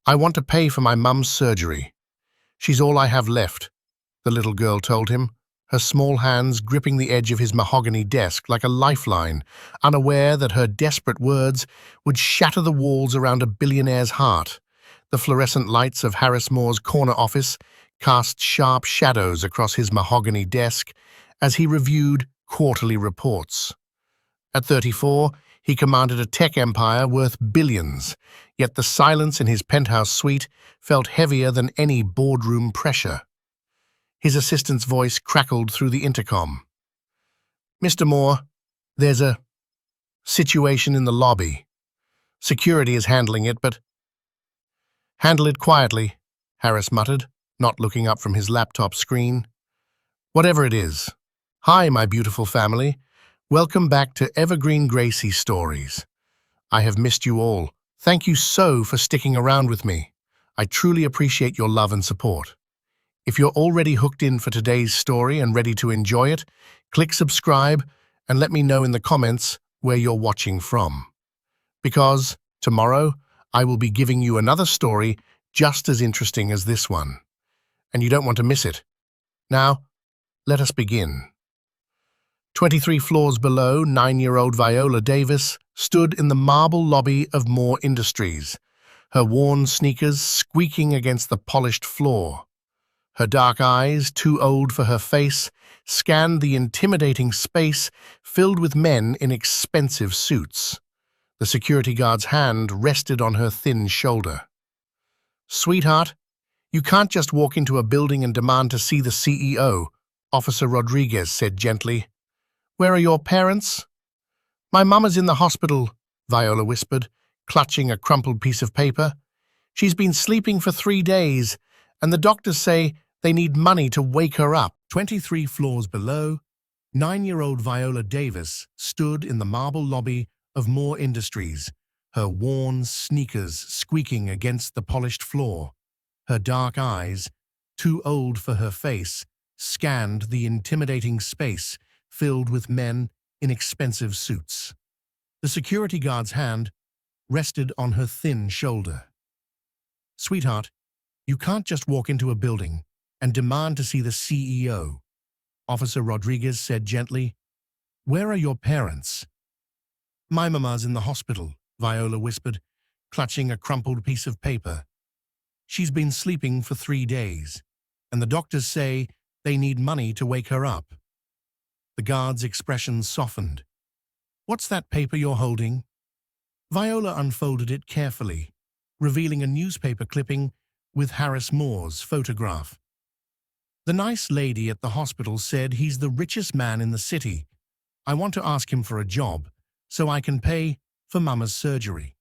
I want to pay for my mum's surgery. She's all I have left, the little girl told him, her small hands gripping the edge of his mahogany desk like a lifeline, unaware that her desperate words would shatter the walls around a billionaire's heart. The fluorescent lights of Harris Moore's corner office cast sharp shadows across his mahogany desk as he reviewed quarterly reports. At 34, he commanded a tech empire worth billions, yet the silence in his penthouse suite felt heavier than any boardroom pressure. His assistant's voice crackled through the intercom. "Mr. Moore, there's a situation in the lobby. Security is handling it, but—" "Handle it quietly," Harris muttered, not looking up from his laptop screen. "Whatever it is. Hi, my beautiful family. Welcome back to Evergreen Gracie Stories. I have missed you all. Thank you so for sticking around with me. I truly appreciate your love and support. If you're already hooked in for today's story and ready to enjoy it, click subscribe and let me know in the comments where you're watching from. Because tomorrow, I will be giving you another story just as interesting as this one. And you don't want to miss it. Now, let us begin. 23 floors below, 9-year-old Viola Davis stood in the marble lobby of Moore Industries, her worn sneakers squeaking against the polished floor. Her dark eyes, too old for her face, scanned the intimidating space filled with men in expensive suits. The security guard's hand rested on her thin shoulder. "Sweetheart, you can't just walk into a building and demand to see the CEO," Officer Rodriguez said gently. "Where are your parents?" "My mum is in the hospital," Viola whispered, clutching a crumpled piece of paper. "She's been sleeping for 3 days, and the doctors say they need money to wake her up." 23 floors below, 9-year-old Viola Davis stood in the marble lobby of Moore Industries, her worn sneakers squeaking against the polished floor. Her dark eyes, too old for her face, scanned the intimidating space filled with men in expensive suits. The security guard's hand rested on her thin shoulder. "Sweetheart, you can't just walk into a building and demand to see the CEO," Officer Rodriguez said gently. "Where are your parents?" "My mama's in the hospital," Viola whispered, clutching a crumpled piece of paper. "She's been sleeping for 3 days, and the doctors say they need money to wake her up." The guard's expression softened. "What's that paper you're holding?" Viola unfolded it carefully, revealing a newspaper clipping with Harris Moore's photograph. "The nice lady at the hospital said he's the richest man in the city. I want to ask him for a job, so I can pay for Mama's surgery."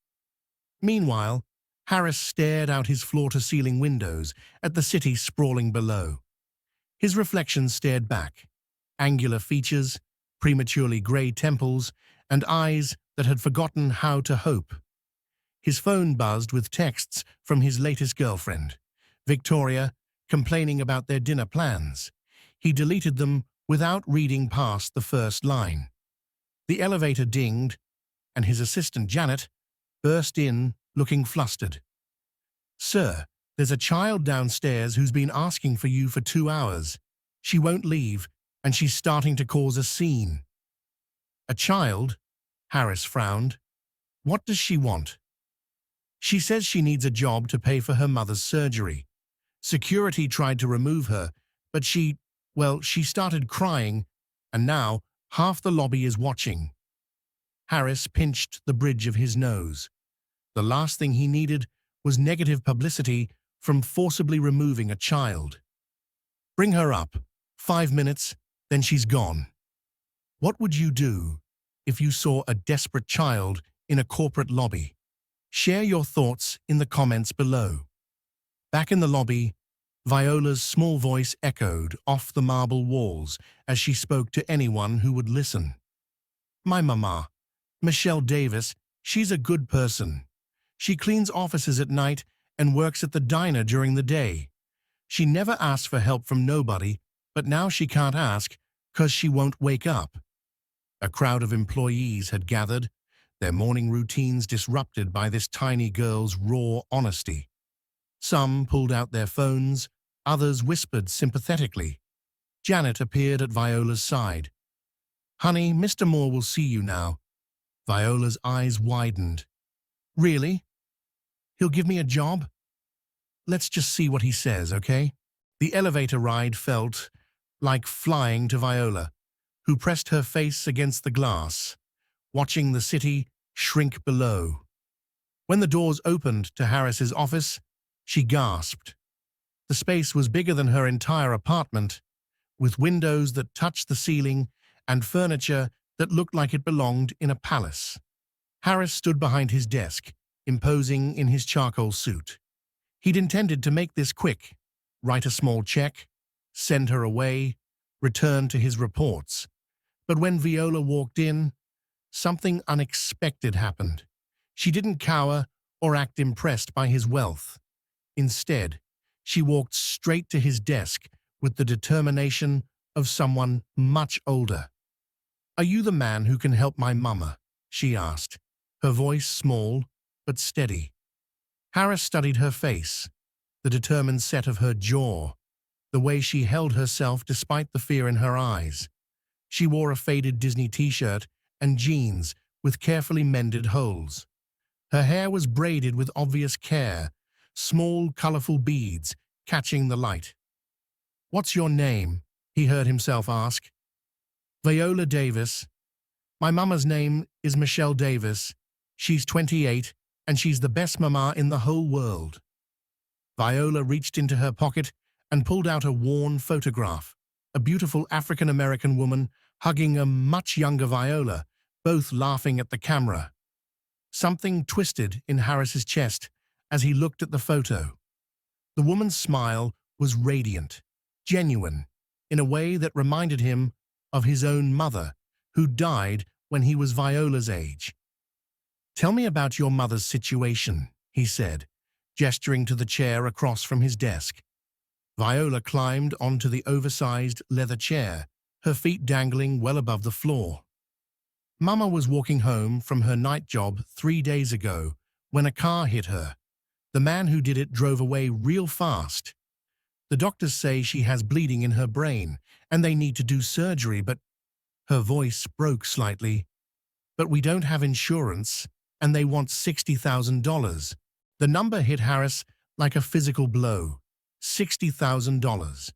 Meanwhile, Harris stared out his floor-to-ceiling windows at the city sprawling below. His reflection stared back, angular features, prematurely grey temples, and eyes that had forgotten how to hope. His phone buzzed with texts from his latest girlfriend, Victoria, complaining about their dinner plans. He deleted them without reading past the first line. The elevator dinged, and his assistant Janet burst in, looking flustered. "Sir, there's a child downstairs who's been asking for you for 2 hours. She won't leave, and she's starting to cause a scene." "A child?" Harris frowned. "What does she want?" "She says she needs a job to pay for her mother's surgery. Security tried to remove her, but she started crying, and now half the lobby is watching." Harris pinched the bridge of his nose. The last thing he needed was negative publicity from forcibly removing a child. "Bring her up. 5 minutes, then she's gone." What would you do if you saw a desperate child in a corporate lobby? Share your thoughts in the comments below. Back in the lobby, Viola's small voice echoed off the marble walls as she spoke to anyone who would listen. "My mama, Michelle Davis, she's a good person. She cleans offices at night and works at the diner during the day. She never asks for help from nobody, but now she can't ask 'cause she won't wake up." A crowd of employees had gathered, their morning routines disrupted by this tiny girl's raw honesty. Some pulled out their phones, others whispered sympathetically. Janet appeared at Viola's side. "Honey, Mr. Moore will see you now." Viola's eyes widened. "Really? He'll give me a job? Let's just see what he says, okay?" The elevator ride felt like flying to Viola, who pressed her face against the glass, watching the city shrink below. When the doors opened to Harris's office, she gasped. The space was bigger than her entire apartment, with windows that touched the ceiling and furniture that looked like it belonged in a palace. Harris stood behind his desk, imposing in his charcoal suit. He'd intended to make this quick, write a small check, send her away, return to his reports. But when Viola walked in, something unexpected happened. She didn't cower or act impressed by his wealth. Instead, she walked straight to his desk with the determination of someone much older. "Are you the man who can help my mama?" she asked, her voice small but steady. Harris studied her face, the determined set of her jaw, the way she held herself despite the fear in her eyes. She wore a faded Disney t-shirt and jeans with carefully mended holes. Her hair was braided with obvious care, small, colorful beads catching the light. "What's your name?" he heard himself ask. "Viola Davis. My mama's name is Michelle Davis. She's 28, and she's the best mama in the whole world." Viola reached into her pocket and pulled out a worn photograph, a beautiful African-American woman hugging a much younger Viola, both laughing at the camera. Something twisted in Harris's chest as he looked at the photo. The woman's smile was radiant, genuine, in a way that reminded him of his own mother, who died when he was Viola's age. "Tell me about your mother's situation," he said, gesturing to the chair across from his desk. Viola climbed onto the oversized leather chair, her feet dangling well above the floor. "Mama was walking home from her night job 3 days ago when a car hit her. The man who did it drove away real fast. The doctors say she has bleeding in her brain and they need to do surgery, but—" Her voice broke slightly. "But we don't have insurance and they want $60,000. The number hit Harris like a physical blow. $60,000.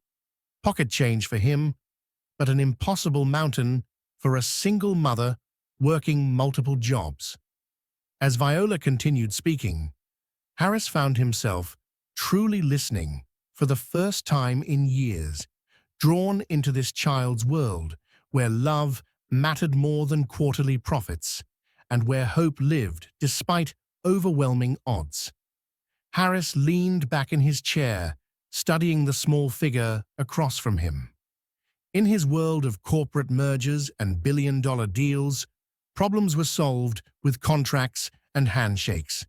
Pocket change for him, but an impossible mountain for a single mother working multiple jobs. As Viola continued speaking, Harris found himself truly listening for the first time in years, drawn into this child's world where love mattered more than quarterly profits and where hope lived despite overwhelming odds. Harris leaned back in his chair, studying the small figure across from him. In his world of corporate mergers and billion-dollar deals, problems were solved with contracts and handshakes.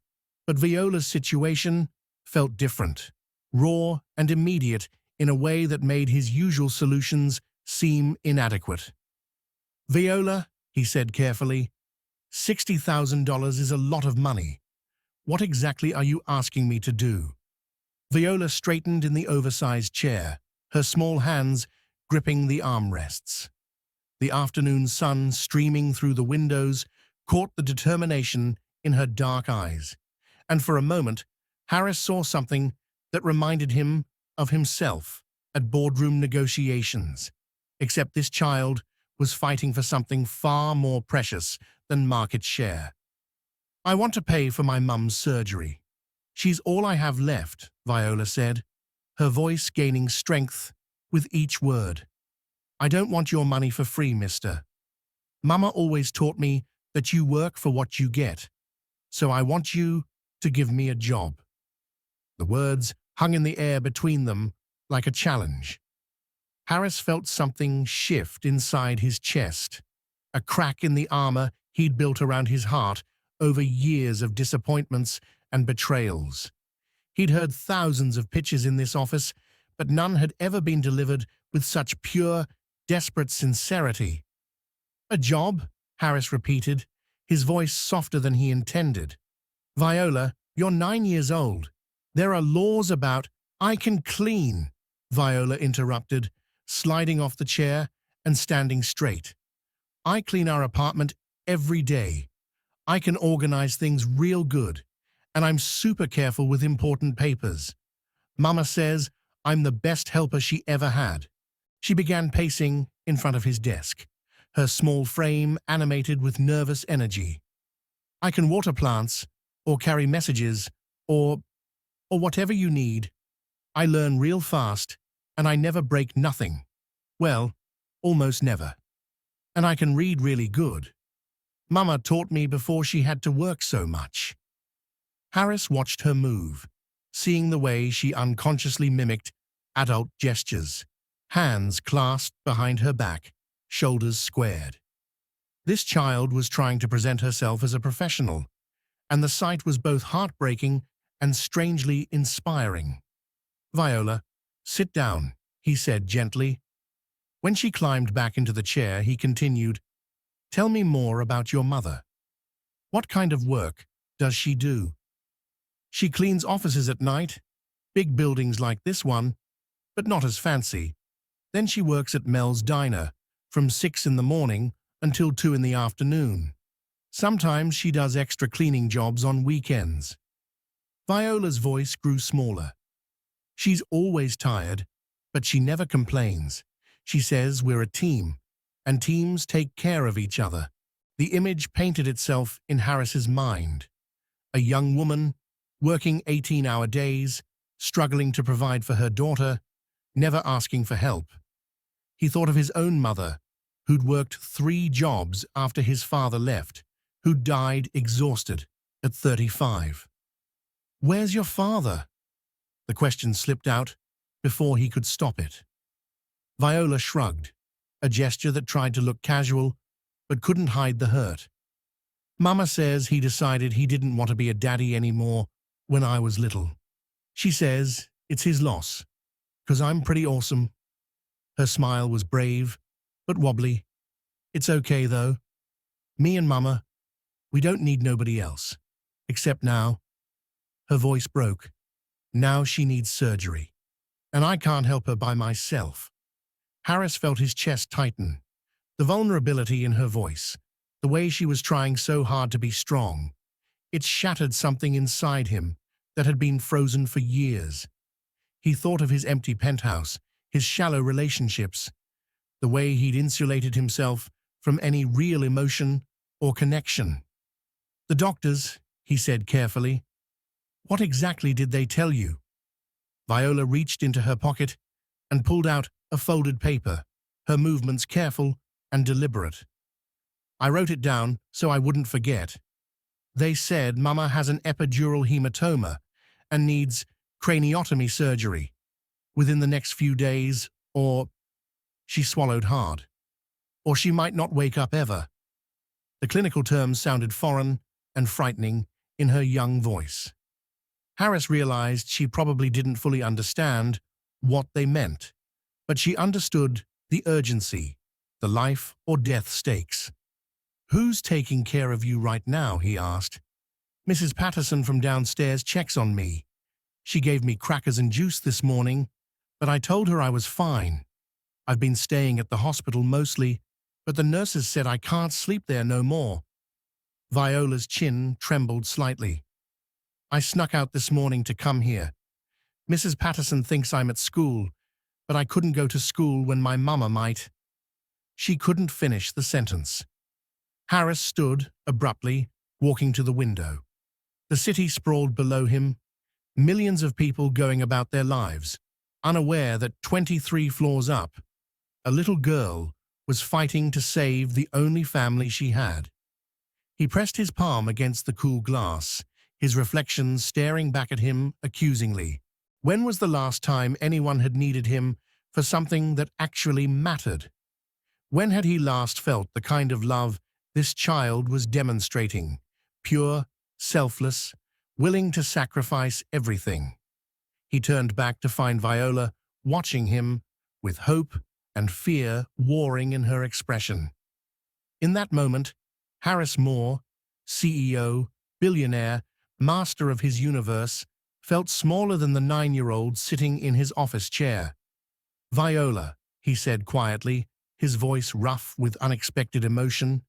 But Viola's situation felt different, raw and immediate in a way that made his usual solutions seem inadequate. "Viola," he said carefully, $60,000 is a lot of money. What exactly are you asking me to do?" Viola straightened in the oversized chair, her small hands gripping the armrests. The afternoon sun streaming through the windows caught the determination in her dark eyes, and for a moment, Harris saw something that reminded him of himself at boardroom negotiations, except this child was fighting for something far more precious than market share. "I want to pay for my mum's surgery. She's all I have left," Viola said, her voice gaining strength with each word. "I don't want your money for free, mister. Mama always taught me that you work for what you get, so I want you to give me a job." The words hung in the air between them like a challenge. Harris felt something shift inside his chest, a crack in the armor he'd built around his heart over years of disappointments and betrayals. He'd heard thousands of pitches in this office, but none had ever been delivered with such pure, desperate sincerity. "A job?" Harris repeated, his voice softer than he intended. "Viola, you're 9 years old. There are laws about I can clean, Viola interrupted, sliding off the chair and standing straight. I clean our apartment every day. I can organize things real good, and I'm super careful with important papers. Mama says I'm the best helper she ever had. She began pacing in front of his desk, her small frame animated with nervous energy. I can water plants, or carry messages, or whatever you need. I learn real fast, and I never break nothing. Well, almost never. And I can read really good. Mama taught me before she had to work so much. Harris watched her move, seeing the way she unconsciously mimicked adult gestures, hands clasped behind her back, shoulders squared. This child was trying to present herself as a professional, and the sight was both heartbreaking and strangely inspiring. Viola, sit down, he said gently. When she climbed back into the chair, he continued, tell me more about your mother. What kind of work does she do? She cleans offices at night, big buildings like this one, but not as fancy. Then she works at Mel's Diner from 6 in the morning until 2 in the afternoon. Sometimes she does extra cleaning jobs on weekends. Viola's voice grew smaller. She's always tired, but she never complains. She says we're a team, and teams take care of each other. The image painted itself in Harris's mind. A young woman, working 18-hour days, struggling to provide for her daughter, never asking for help. He thought of his own mother, who'd worked 3 jobs after his father left, who died exhausted at 35. Where's your father? The question slipped out before he could stop it. Viola shrugged, a gesture that tried to look casual but couldn't hide the hurt. Mama says he decided he didn't want to be a daddy anymore when I was little. She says it's his loss, 'cause I'm pretty awesome. Her smile was brave but wobbly. It's okay though. Me and Mama, we don't need nobody else. Except now. Her voice broke. Now she needs surgery. And I can't help her by myself. Harris felt his chest tighten. The vulnerability in her voice, the way she was trying so hard to be strong. It shattered something inside him that had been frozen for years. He thought of his empty penthouse, his shallow relationships, the way he'd insulated himself from any real emotion or connection. The doctors, he said carefully. What exactly did they tell you? Viola reached into her pocket and pulled out a folded paper, her movements careful and deliberate. I wrote it down so I wouldn't forget. They said Mama has an epidural hematoma and needs craniotomy surgery within the next few days, or she swallowed hard, or she might not wake up ever. The clinical terms sounded foreign and frightening in her young voice. Harris realized she probably didn't fully understand what they meant, but she understood the urgency, the life or death stakes. Who's taking care of you right now? He asked. Mrs. Patterson from downstairs checks on me. She gave me crackers and juice this morning, but I told her I was fine. I've been staying at the hospital mostly, but the nurses said I can't sleep there no more. Viola's chin trembled slightly. I snuck out this morning to come here. Mrs. Patterson thinks I'm at school, but I couldn't go to school when my mama might. She couldn't finish the sentence. Harris stood, abruptly, walking to the window. The city sprawled below him, millions of people going about their lives, unaware that 23 floors up, a little girl was fighting to save the only family she had. He pressed his palm against the cool glass, his reflection staring back at him accusingly. When was the last time anyone had needed him for something that actually mattered? When had he last felt the kind of love this child was demonstrating? Pure, selfless, willing to sacrifice everything. He turned back to find Viola watching him with hope and fear warring in her expression. In that moment, Harris Moore, CEO, billionaire, master of his universe, felt smaller than the 9-year-old sitting in his office chair. "Viola," he said quietly, his voice rough with unexpected emotion,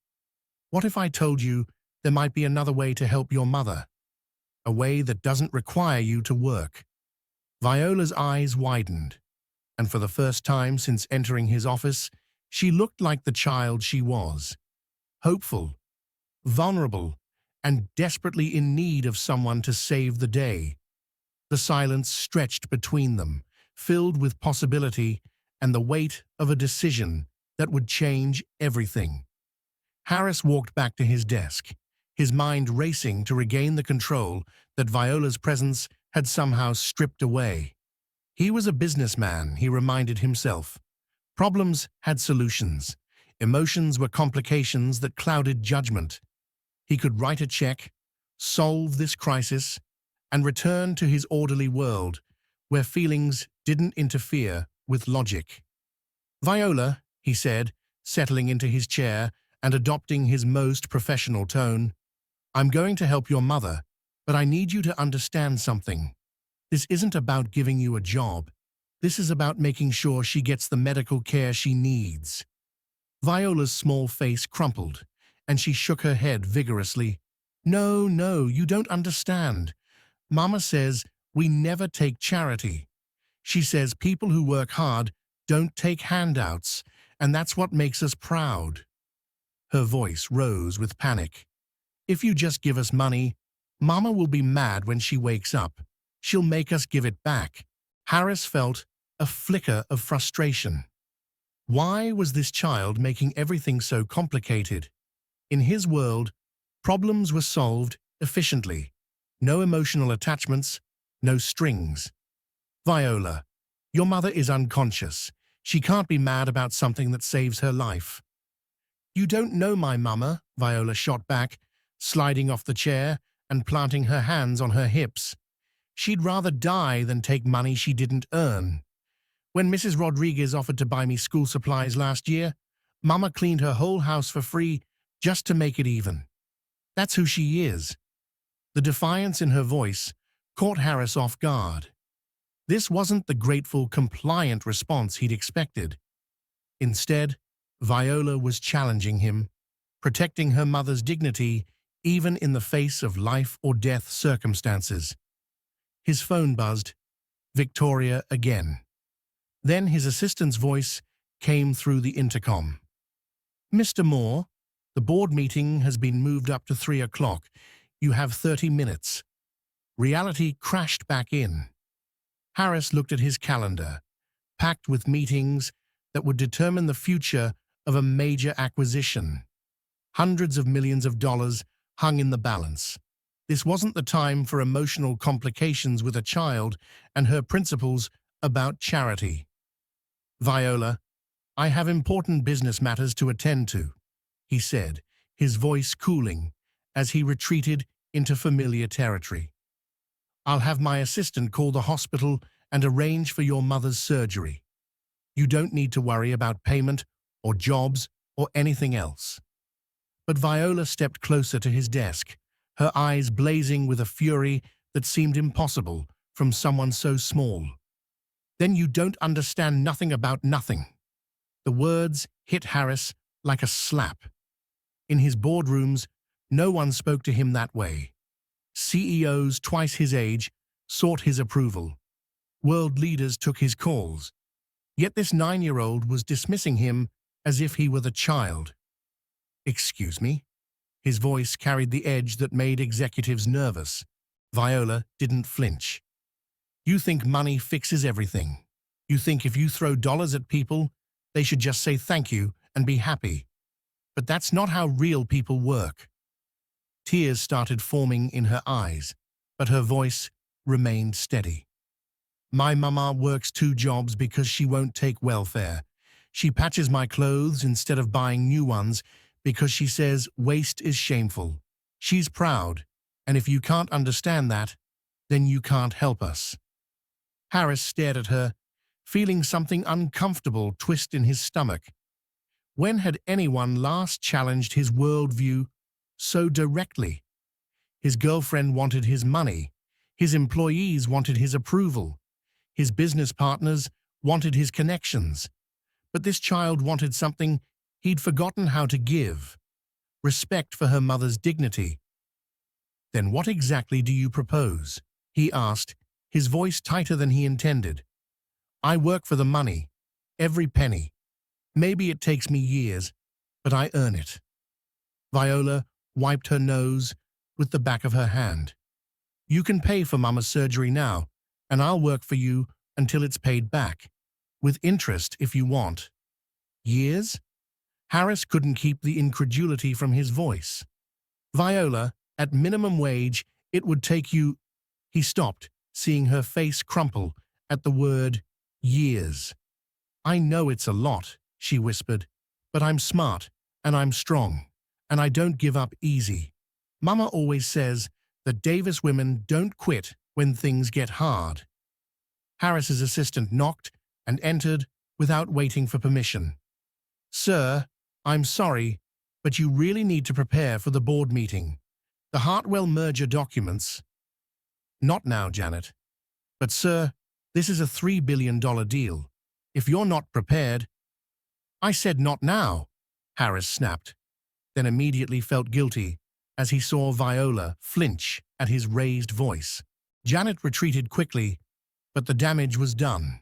"what if I told you there might be another way to help your mother? A way that doesn't require you to work?" Viola's eyes widened, and for the first time since entering his office, she looked like the child she was. Hopeful, vulnerable, and desperately in need of someone to save the day. The silence stretched between them, filled with possibility and the weight of a decision that would change everything. Harris walked back to his desk, his mind racing to regain the control that Viola's presence had somehow stripped away. He was a businessman, he reminded himself. Problems had solutions. Emotions were complications that clouded judgment. He could write a check, solve this crisis, and return to his orderly world, where feelings didn't interfere with logic. "Viola," he said, settling into his chair and adopting his most professional tone, "I'm going to help your mother, but I need you to understand something. This isn't about giving you a job. This is about making sure she gets the medical care she needs." Viola's small face crumpled, and she shook her head vigorously. "No, no, you don't understand. Mama says we never take charity. She says people who work hard don't take handouts, and that's what makes us proud." Her voice rose with panic. "If you just give us money, Mama will be mad when she wakes up. She'll make us give it back." Harris felt a flicker of frustration. Why was this child making everything so complicated? In his world, problems were solved efficiently. No emotional attachments, no strings. "Viola, your mother is unconscious. She can't be mad about something that saves her life." "You don't know my mama," Viola shot back, sliding off the chair and planting her hands on her hips. "She'd rather die than take money she didn't earn. When Mrs. Rodriguez offered to buy me school supplies last year, Mama cleaned her whole house for free just to make it even. That's who she is." The defiance in her voice caught Harris off guard. This wasn't the grateful, compliant response he'd expected. Instead, Viola was challenging him, protecting her mother's dignity even in the face of life-or-death circumstances. His phone buzzed. Victoria again. Then his assistant's voice came through the intercom. "Mr. Moore, the board meeting has been moved up to 3 o'clock. You have 30 minutes. Reality crashed back in. Harris looked at his calendar, packed with meetings that would determine the future of a major acquisition. Hundreds of millions of dollars hung in the balance. This wasn't the time for emotional complications with a child and her principles about charity. "Viola, I have important business matters to attend to," he said, his voice cooling as he retreated into familiar territory. "I'll have my assistant call the hospital and arrange for your mother's surgery. You don't need to worry about payment or jobs or anything else." But Viola stepped closer to his desk, her eyes blazing with a fury that seemed impossible from someone so small. "Then you don't understand nothing about nothing." The words hit Harris like a slap. In his boardrooms, no one spoke to him that way. CEOs twice his age sought his approval. World leaders took his calls. Yet this 9-year-old was dismissing him as if he were the child. "Excuse me?" His voice carried the edge that made executives nervous. Viola didn't flinch. "You think money fixes everything. You think if you throw dollars at people, they should just say thank you and be happy. But that's not how real people work." Tears started forming in her eyes, but her voice remained steady. "My mama works 2 jobs because she won't take welfare. She patches my clothes instead of buying new ones because she says waste is shameful. She's proud, and if you can't understand that, then you can't help us." Harris stared at her, feeling something uncomfortable twist in his stomach. When had anyone last challenged his worldview so directly? His girlfriend wanted his money. His employees wanted his approval. His business partners wanted his connections. But this child wanted something he'd forgotten how to give: respect for her mother's dignity. "Then what exactly do you propose?" he asked, his voice tighter than he intended. "I work for the money, every penny. Maybe it takes me years, but I earn it." Viola wiped her nose with the back of her hand. "You can pay for Mama's surgery now, and I'll work for you until it's paid back, with interest if you want." "Years?" Harris couldn't keep the incredulity from his voice. "Viola, at minimum wage, it would take you—" He stopped, seeing her face crumple at the word years. "I know it's a lot," she whispered, "but I'm smart, and I'm strong, and I don't give up easy. Mama always says that Davis women don't quit when things get hard." Harris's assistant knocked and entered without waiting for permission. "Sir, I'm sorry, but you really need to prepare for the board meeting. The Hartwell merger documents—" "Not now, Janet. But sir, this is a $3 billion deal. If you're not prepared—" "I said not now," Harris snapped, then immediately felt guilty as he saw Viola flinch at his raised voice. Janet retreated quickly, but the damage was done.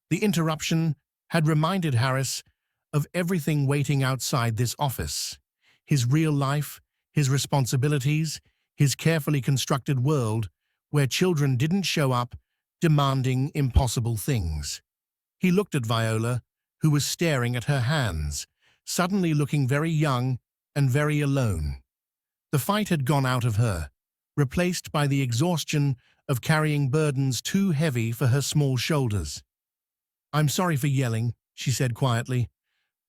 The interruption had reminded Harris of everything waiting outside this office: his real life, his responsibilities, his carefully constructed world where children didn't show up demanding impossible things. He looked at Viola, who was staring at her hands, suddenly looking very young and very alone. The fight had gone out of her, replaced by the exhaustion of carrying burdens too heavy for her small shoulders. "I'm sorry for yelling," she said quietly.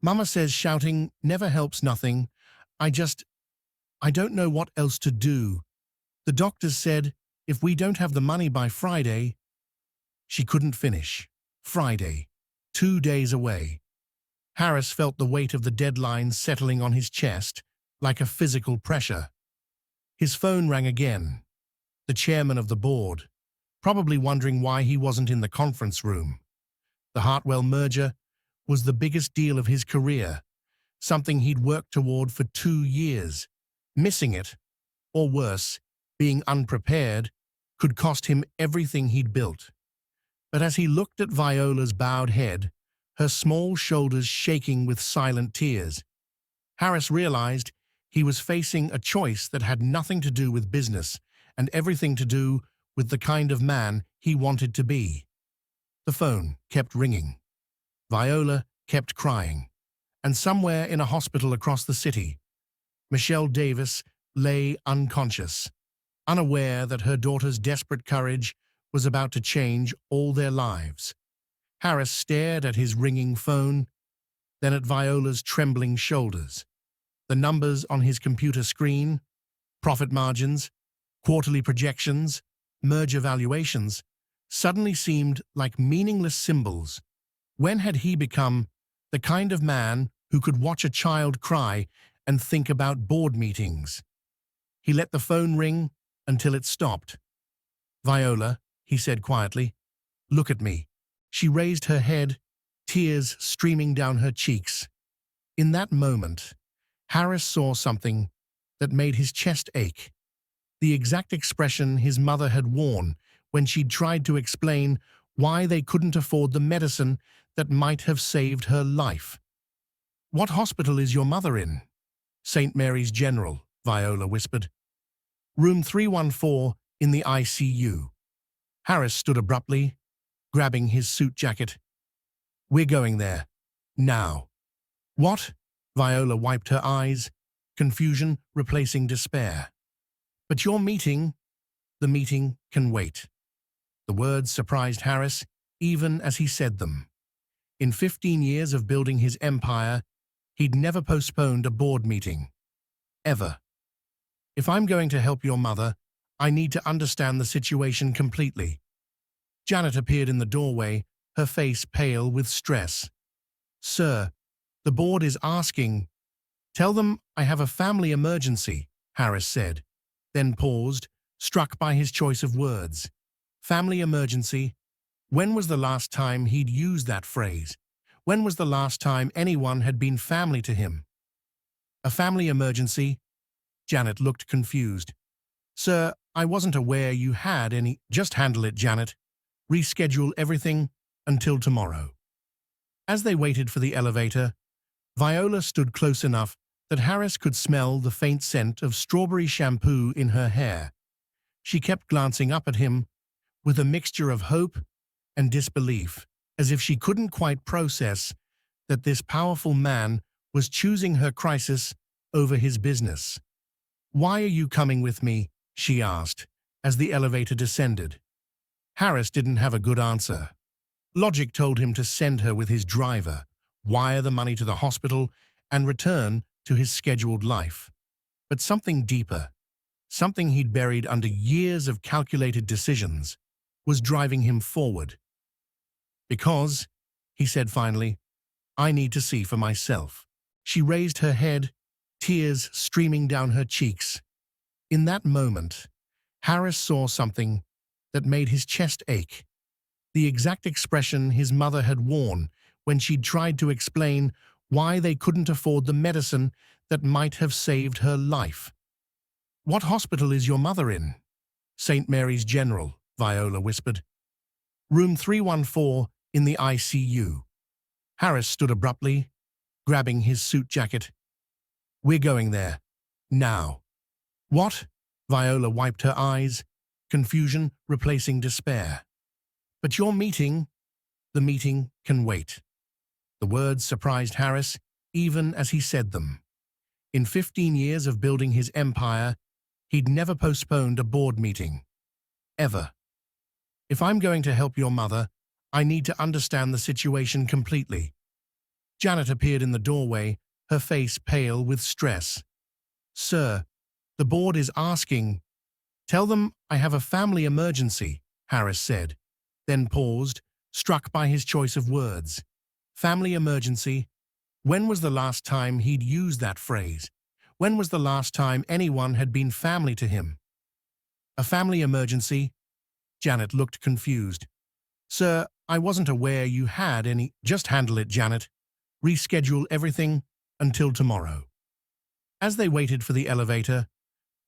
"Mama says shouting never helps nothing. I don't know what else to do. The doctors said if we don't have the money by Friday—" She couldn't finish. Friday, 2 days away. Harris felt the weight of the deadline settling on his chest like a physical pressure. His phone rang again. The chairman of the board, probably wondering why he wasn't in the conference room. The Hartwell merger was the biggest deal of his career, something he'd worked toward for 2 years. Missing it, or worse, being unprepared, could cost him everything he'd built. But as he looked at Viola's bowed head, her small shoulders shaking with silent tears, Harris realized he was facing a choice that had nothing to do with business and everything to do with the kind of man he wanted to be. The phone kept ringing. Viola kept crying. And somewhere in a hospital across the city, Michelle Davis lay unconscious, unaware that her daughter's desperate courage was about to change all their lives. Harris stared at his ringing phone, then at Viola's trembling shoulders. The numbers on his computer screen, profit margins, quarterly projections, merger valuations, suddenly seemed like meaningless symbols. When had he become the kind of man who could watch a child cry and think about board meetings? He let the phone ring until it stopped. "Viola," he said quietly, "look at me." She raised her head, tears streaming down her cheeks. In that moment, Harris saw something that made his chest ache. The exact expression his mother had worn when she'd tried to explain why they couldn't afford the medicine that might have saved her life. "What hospital is your mother in?" "St. Mary's General," Viola whispered. "Room 314 in the ICU." Harris stood abruptly, grabbing his suit jacket. "We're going there. Now." "What?" Viola wiped her eyes, confusion replacing despair. "But your meeting—" "The meeting can wait." The words surprised Harris even as he said them. In 15 years of building his empire, he'd never postponed a board meeting. Ever. "If I'm going to help your mother, I need to understand the situation completely." Janet appeared in the doorway, her face pale with stress. "Sir, the board is asking—" "Tell them I have a family emergency," Harris said, then paused, struck by his choice of words. Family emergency. When was the last time he'd used that phrase? When was the last time anyone had been family to him? A family emergency? Janet looked confused. Sir, I wasn't aware you had any. Just handle it, Janet. Reschedule everything until tomorrow. As they waited for the elevator, Viola stood close enough that Harris could smell the faint scent of strawberry shampoo in her hair. She kept glancing up at him with a mixture of hope and disbelief, as if she couldn't quite process that this powerful man was choosing her crisis over his business. "Why are you coming with me?" she asked, as the elevator descended. Harris didn't have a good answer. Logic told him to send her with his driver, wire the money to the hospital, and return to his scheduled life. But something deeper, something he'd buried under years of calculated decisions, was driving him forward. "Because," he said finally, "I need to see for myself." She raised her head, tears streaming down her cheeks. In that moment, Harris saw something that made his chest ache. The exact expression his mother had worn when she'd tried to explain why they couldn't afford the medicine that might have saved her life. "What hospital is your mother in?" "St. Mary's General," Viola whispered. "Room 314 in the ICU." Harris stood abruptly, grabbing his suit jacket. "We're going there. Now." "What?" Viola wiped her eyes, confusion replacing despair. "But your meeting..." "The meeting can wait." The words surprised Harris, even as he said them. In 15 years of building his empire, he'd never postponed a board meeting. Ever. "If I'm going to help your mother, I need to understand the situation completely." Janet appeared in the doorway, her face pale with stress. "Sir, the board is asking..." "Tell them I have a family emergency," Harris said, then paused, struck by his choice of words. Family emergency? When was the last time he'd used that phrase? When was the last time anyone had been family to him? A family emergency? Janet looked confused. "Sir, I wasn't aware you had any..." "Just handle it, Janet. Reschedule everything until tomorrow." As they waited for the elevator,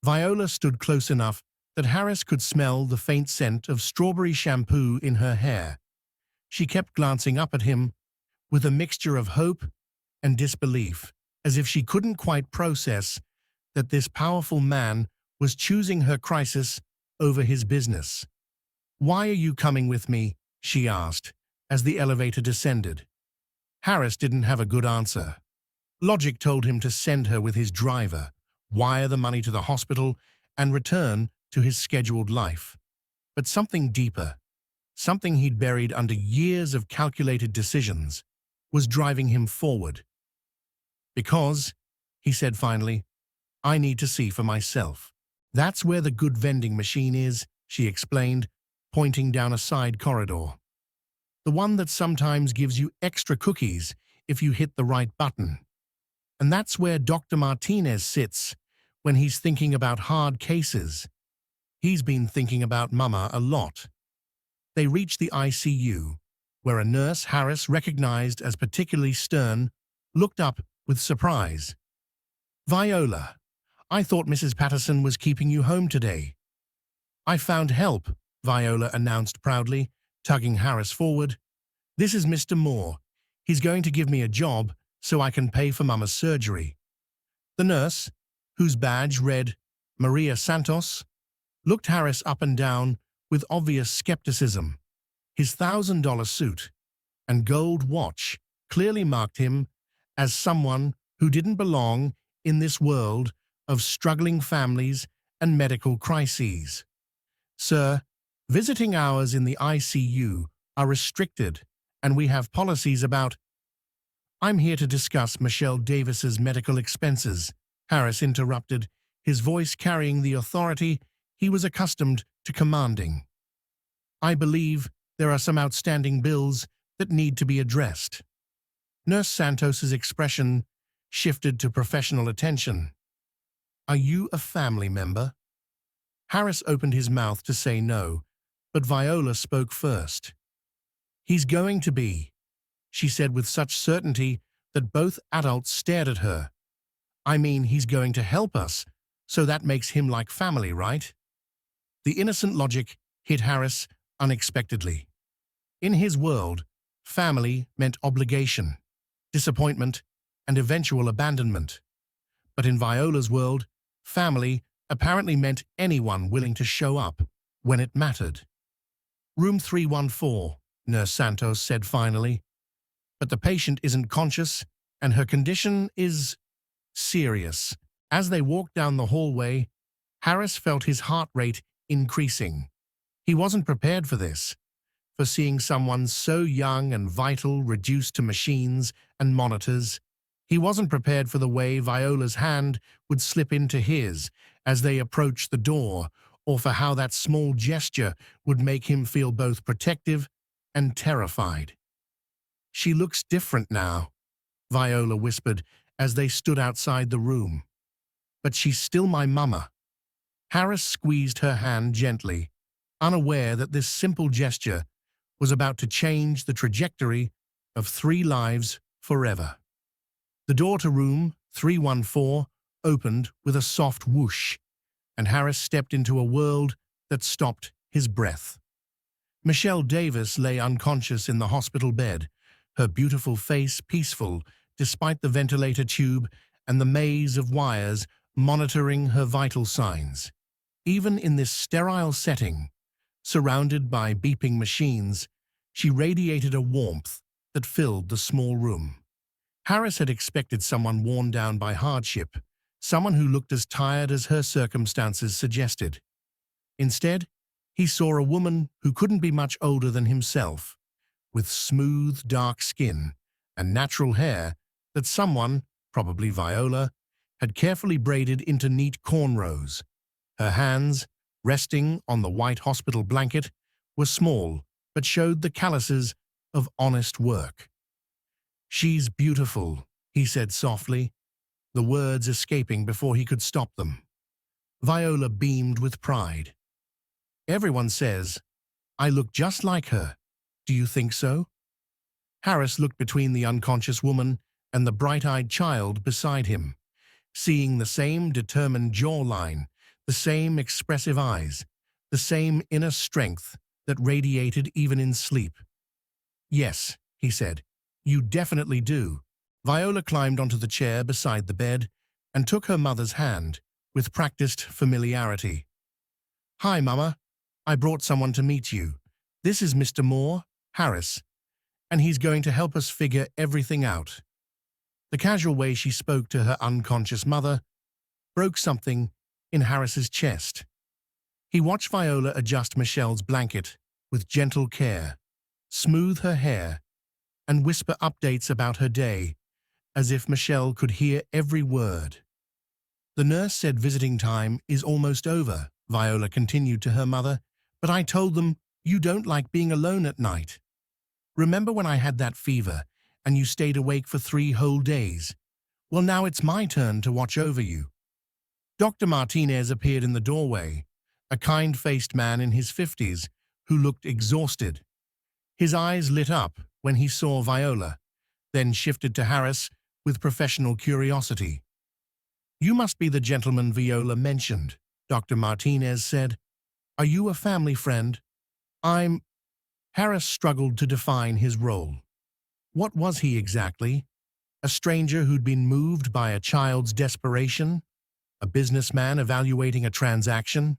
Viola stood close enough that Harris could smell the faint scent of strawberry shampoo in her hair. She kept glancing up at him with a mixture of hope and disbelief, as if she couldn't quite process that this powerful man was choosing her crisis over his business. "Why are you coming with me?" she asked, as the elevator descended. Harris didn't have a good answer. Logic told him to send her with his driver, wire the money to the hospital, and return to his scheduled life. But something deeper, something he'd buried under years of calculated decisions, was driving him forward. "Because," he said finally, "I need to see for myself." "That's where the good vending machine is," she explained, pointing down a side corridor. "The one that sometimes gives you extra cookies if you hit the right button. And that's where Dr. Martinez sits when he's thinking about hard cases. He's been thinking about Mama a lot." They reached the ICU, where a nurse Harris recognized as particularly stern looked up with surprise. "Viola, I thought Mrs. Patterson was keeping you home today." "I found help," Viola announced proudly, tugging Harris forward. "This is Mr. Moore. He's going to give me a job so I can pay for Mama's surgery." The nurse, whose badge read Maria Santos, looked Harris up and down with obvious skepticism. His $1,000 suit and gold watch clearly marked him as someone who didn't belong in this world of struggling families and medical crises. "Sir, visiting hours in the ICU are restricted, and we have policies about..." "I'm here to discuss Michelle Davis's medical expenses," Harris interrupted, his voice carrying the authority he was accustomed to commanding. "I believe there are some outstanding bills that need to be addressed." Nurse Santos's expression shifted to professional attention. "Are you a family member?" Harris opened his mouth to say no, but Viola spoke first. "He's going to be," she said with such certainty that both adults stared at her. "I mean, he's going to help us, so that makes him like family, right?" The innocent logic hit Harris unexpectedly. In his world, family meant obligation, disappointment, and eventual abandonment. But in Viola's world, family apparently meant anyone willing to show up when it mattered. "Room 314, Nurse Santos said finally. "But the patient isn't conscious, and her condition is serious." As they walked down the hallway, Harris felt his heart rate increasing. He wasn't prepared for this, for seeing someone so young and vital reduced to machines and monitors. He wasn't prepared for the way Viola's hand would slip into his as they approached the door, or for how that small gesture would make him feel both protective and terrified. "She looks different now," Viola whispered as they stood outside the room. "But she's still my mama." Harris squeezed her hand gently, unaware that this simple gesture was about to change the trajectory of 3 lives forever. The door to room 314 opened with a soft whoosh, and Harris stepped into a world that stopped his breath. Michelle Davis lay unconscious in the hospital bed, her beautiful face peaceful despite the ventilator tube and the maze of wires monitoring her vital signs. Even in this sterile setting, surrounded by beeping machines, she radiated a warmth that filled the small room. Harris had expected someone worn down by hardship, someone who looked as tired as her circumstances suggested. Instead, he saw a woman who couldn't be much older than himself, with smooth, dark skin and natural hair that someone, probably Viola, had carefully braided into neat cornrows. Her hands, resting on the white hospital blanket, were small but showed the calluses of honest work. "She's beautiful," he said softly, the words escaping before he could stop them. Viola beamed with pride. "Everyone says I look just like her. Do you think so?" Harris looked between the unconscious woman and the bright-eyed child beside him, seeing the same determined jawline, the same expressive eyes, the same inner strength that radiated even in sleep. "Yes," he said, "you definitely do." Viola climbed onto the chair beside the bed and took her mother's hand with practiced familiarity. "Hi, Mama. I brought someone to meet you. This is Mr. Moore, Harris, and he's going to help us figure everything out." The casual way she spoke to her unconscious mother broke something in Harris's chest. He watched Viola adjust Michelle's blanket with gentle care, smooth her hair, and whisper updates about her day, as if Michelle could hear every word. "The nurse said visiting time is almost over," Viola continued to her mother, "but I told them you don't like being alone at night. Remember when I had that fever and you stayed awake for 3 whole days? Well, now it's my turn to watch over you." Dr. Martinez appeared in the doorway, a kind-faced man in his 50s who looked exhausted. His eyes lit up when he saw Viola, then shifted to Harris with professional curiosity. "You must be the gentleman Viola mentioned," Dr. Martinez said. "Are you a family friend?" "I'm—" Harris struggled to define his role. What was he exactly? A stranger who'd been moved by a child's desperation? A businessman evaluating a transaction?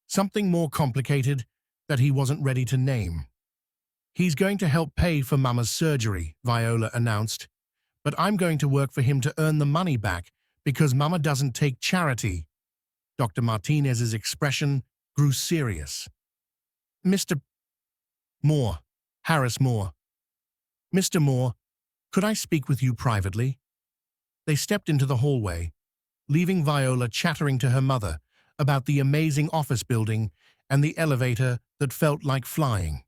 Something more complicated that he wasn't ready to name. "He's going to help pay for Mama's surgery," Viola announced, "but I'm going to work for him to earn the money back because Mama doesn't take charity." Dr. Martinez's expression grew serious. "Mr. Moore, Harris Moore. Mr. Moore, could I speak with you privately?" They stepped into the hallway, leaving Viola chattering to her mother about the amazing office building and the elevator that felt like flying.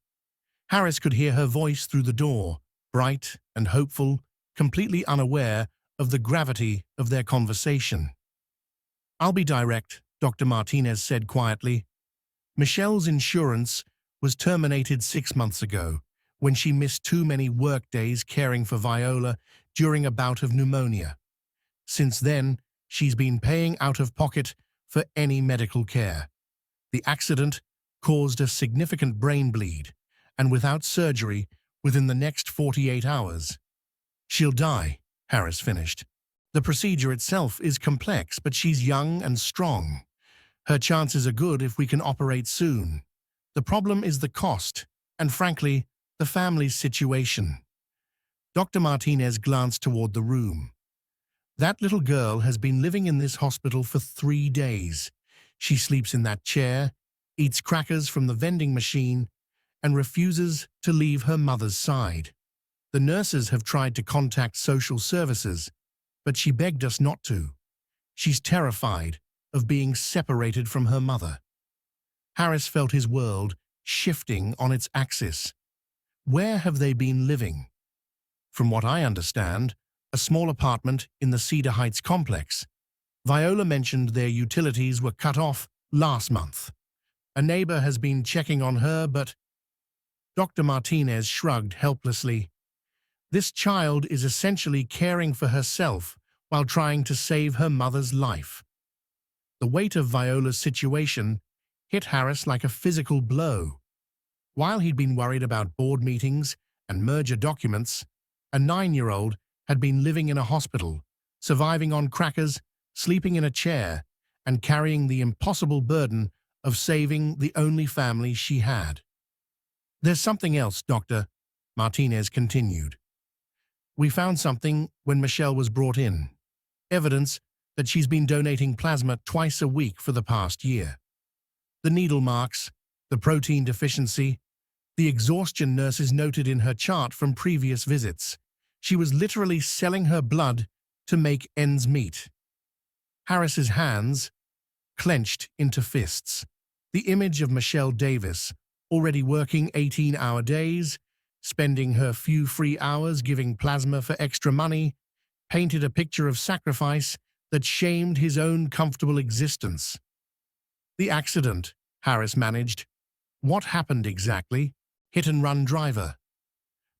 Harris could hear her voice through the door, bright and hopeful, completely unaware of the gravity of their conversation. "I'll be direct," Dr. Martinez said quietly. Michelle's insurance was terminated 6 months ago when she missed too many work days caring for Viola during a bout of pneumonia. Since then, she's been paying out of pocket for any medical care. The accident caused a significant brain bleed, and without surgery, within the next 48 hours, she'll die, Harris finished. The procedure itself is complex, but she's young and strong. Her chances are good if we can operate soon. The problem is the cost, and frankly, the family's situation. Dr. Martinez glanced toward the room. That little girl has been living in this hospital for 3 days. She sleeps in that chair, eats crackers from the vending machine, and refuses to leave her mother's side. The nurses have tried to contact social services, but she begged us not to. She's terrified of being separated from her mother. Harris felt his world shifting on its axis. Where have they been living? From what I understand, a small apartment in the Cedar Heights complex. Viola mentioned their utilities were cut off last month. A neighbor has been checking on her, but Dr. Martinez shrugged helplessly. This child is essentially caring for herself while trying to save her mother's life. The weight of Viola's situation hit Harris like a physical blow. While he'd been worried about board meetings and merger documents, a 9-year-old had been living in a hospital, surviving on crackers, sleeping in a chair, and carrying the impossible burden of saving the only family she had. There's something else, Doctor, Martinez continued. We found something when Michelle was brought in. Evidence that she's been donating plasma twice a week for the past year. The needle marks, the protein deficiency, the exhaustion nurses noted in her chart from previous visits. She was literally selling her blood to make ends meet. Harris's hands clenched into fists. The image of Michelle Davis, already working 18-hour days, spending her few free hours giving plasma for extra money, painted a picture of sacrifice that shamed his own comfortable existence. The accident, Harris managed. What happened exactly? Hit-and-run driver.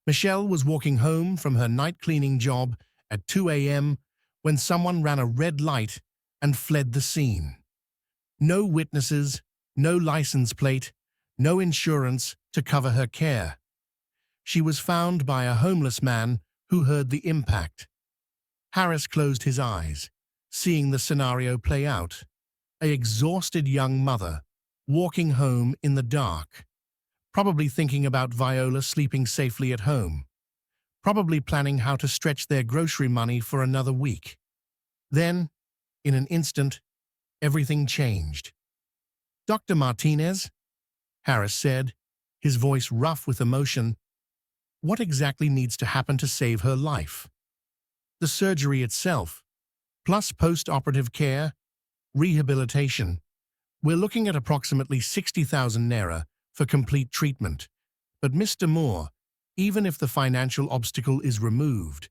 Michelle was walking home from her night cleaning job at 2 a.m. when someone ran a red light and fled the scene. No witnesses, no license plate, no insurance to cover her care. She was found by a homeless man who heard the impact. Harris closed his eyes, seeing the scenario play out. An exhausted young mother, walking home in the dark, probably thinking about Viola sleeping safely at home, probably planning how to stretch their grocery money for another week. Then, in an instant, everything changed. Dr. Martinez, Harris said, his voice rough with emotion, what exactly needs to happen to save her life? The surgery itself, plus post-operative care, rehabilitation. We're looking at approximately 60,000 naira for complete treatment. But Mr. Moore, even if the financial obstacle is removed,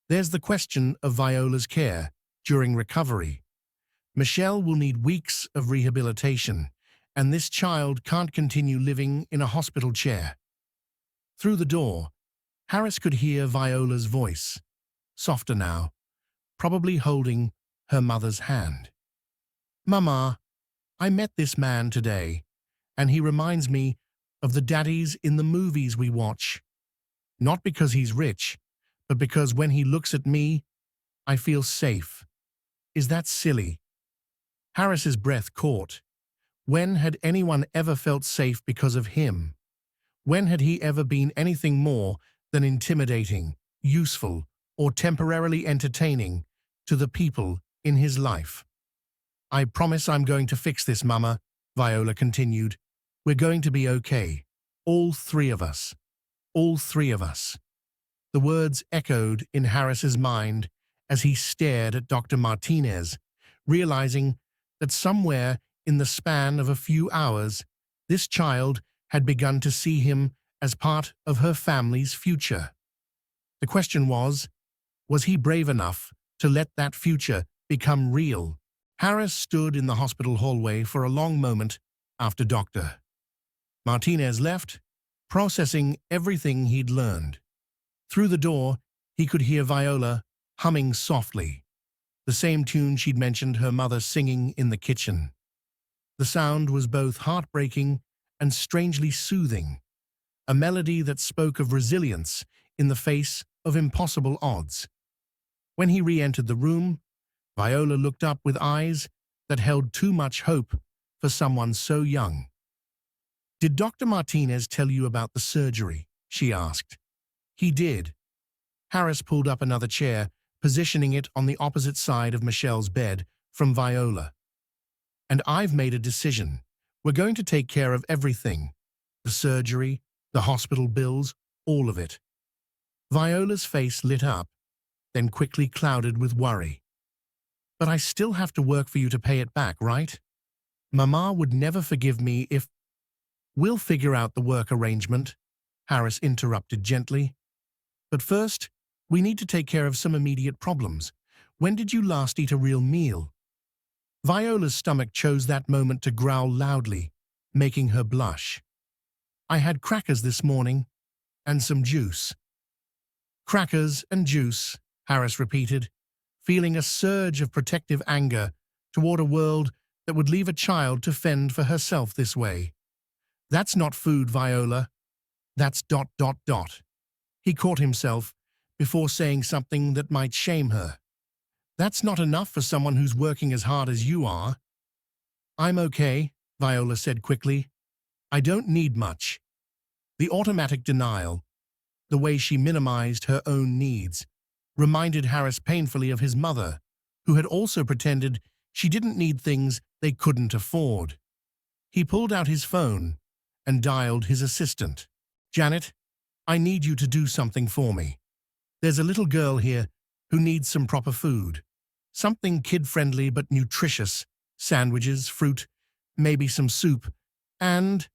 there's the question of Viola's care during recovery. Michelle will need weeks of rehabilitation, and this child can't continue living in a hospital chair. Through the door, Harris could hear Viola's voice, softer now, probably holding her mother's hand. Mama, I met this man today, and he reminds me of the daddies in the movies we watch. Not because he's rich, but because when he looks at me, I feel safe. Is that silly? Harris's breath caught. When had anyone ever felt safe because of him? When had he ever been anything more than intimidating, useful, or temporarily entertaining to the people in his life? I promise I'm going to fix this, Mama, Viola continued. We're going to be okay. All three of us. All three of us. The words echoed in Harris's mind as he stared at Dr. Martinez, realizing that somewhere in the span of a few hours, this child had begun to see him as part of her family's future. The question was he brave enough to let that future become real? Harris stood in the hospital hallway for a long moment after Dr. Martinez left, processing everything he'd learned. Through the door, he could hear Viola humming softly, the same tune she'd mentioned her mother singing in the kitchen. The sound was both heartbreaking and strangely soothing, a melody that spoke of resilience in the face of impossible odds. When he re-entered the room, Viola looked up with eyes that held too much hope for someone so young. "Did Dr. Martinez tell you about the surgery?" she asked. "He did." Harris pulled up another chair, positioning it on the opposite side of Michelle's bed from Viola. "And I've made a decision. We're going to take care of everything. The surgery, the hospital bills, all of it." Viola's face lit up, then quickly clouded with worry. "But I still have to work for you to pay it back, right? Mama would never forgive me if—" "We'll figure out the work arrangement," Harris interrupted gently. "But first, we need to take care of some immediate problems. When did you last eat a real meal?" Viola's stomach chose that moment to growl loudly, making her blush. "I had crackers this morning, and some juice." "Crackers and juice," Harris repeated, feeling a surge of protective anger toward a world that would leave a child to fend for herself this way. "That's not food, Viola. That's ... He caught himself before saying something that might shame her. "That's not enough for someone who's working as hard as you are." "I'm okay," Viola said quickly. "I don't need much." The automatic denial, the way she minimized her own needs, reminded Harris painfully of his mother, who had also pretended she didn't need things they couldn't afford. He pulled out his phone and dialed his assistant. "Janet, I need you to do something for me. There's a little girl here who needs some proper food. Something kid-friendly but nutritious. Sandwiches, fruit, maybe some soup, and—"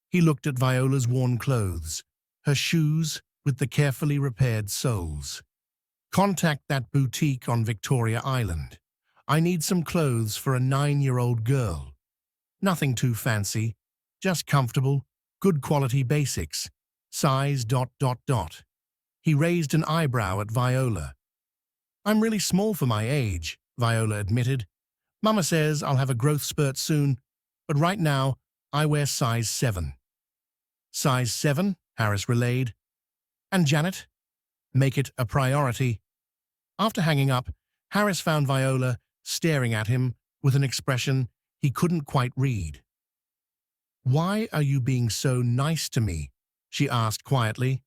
He looked at Viola's worn clothes, her shoes with the carefully repaired soles. "Contact that boutique on Victoria Island. I need some clothes for a 9-year-old girl. Nothing too fancy, just comfortable, good quality basics. Size ... He raised an eyebrow at Viola. "I'm really small for my age," Viola admitted. "Mama says I'll have a growth spurt soon, but right now I wear size 7. "Size 7, Harris relayed. "And Janet? Make it a priority." After hanging up, Harris found Viola staring at him with an expression he couldn't quite read. "Why are you being so nice to me?" she asked quietly.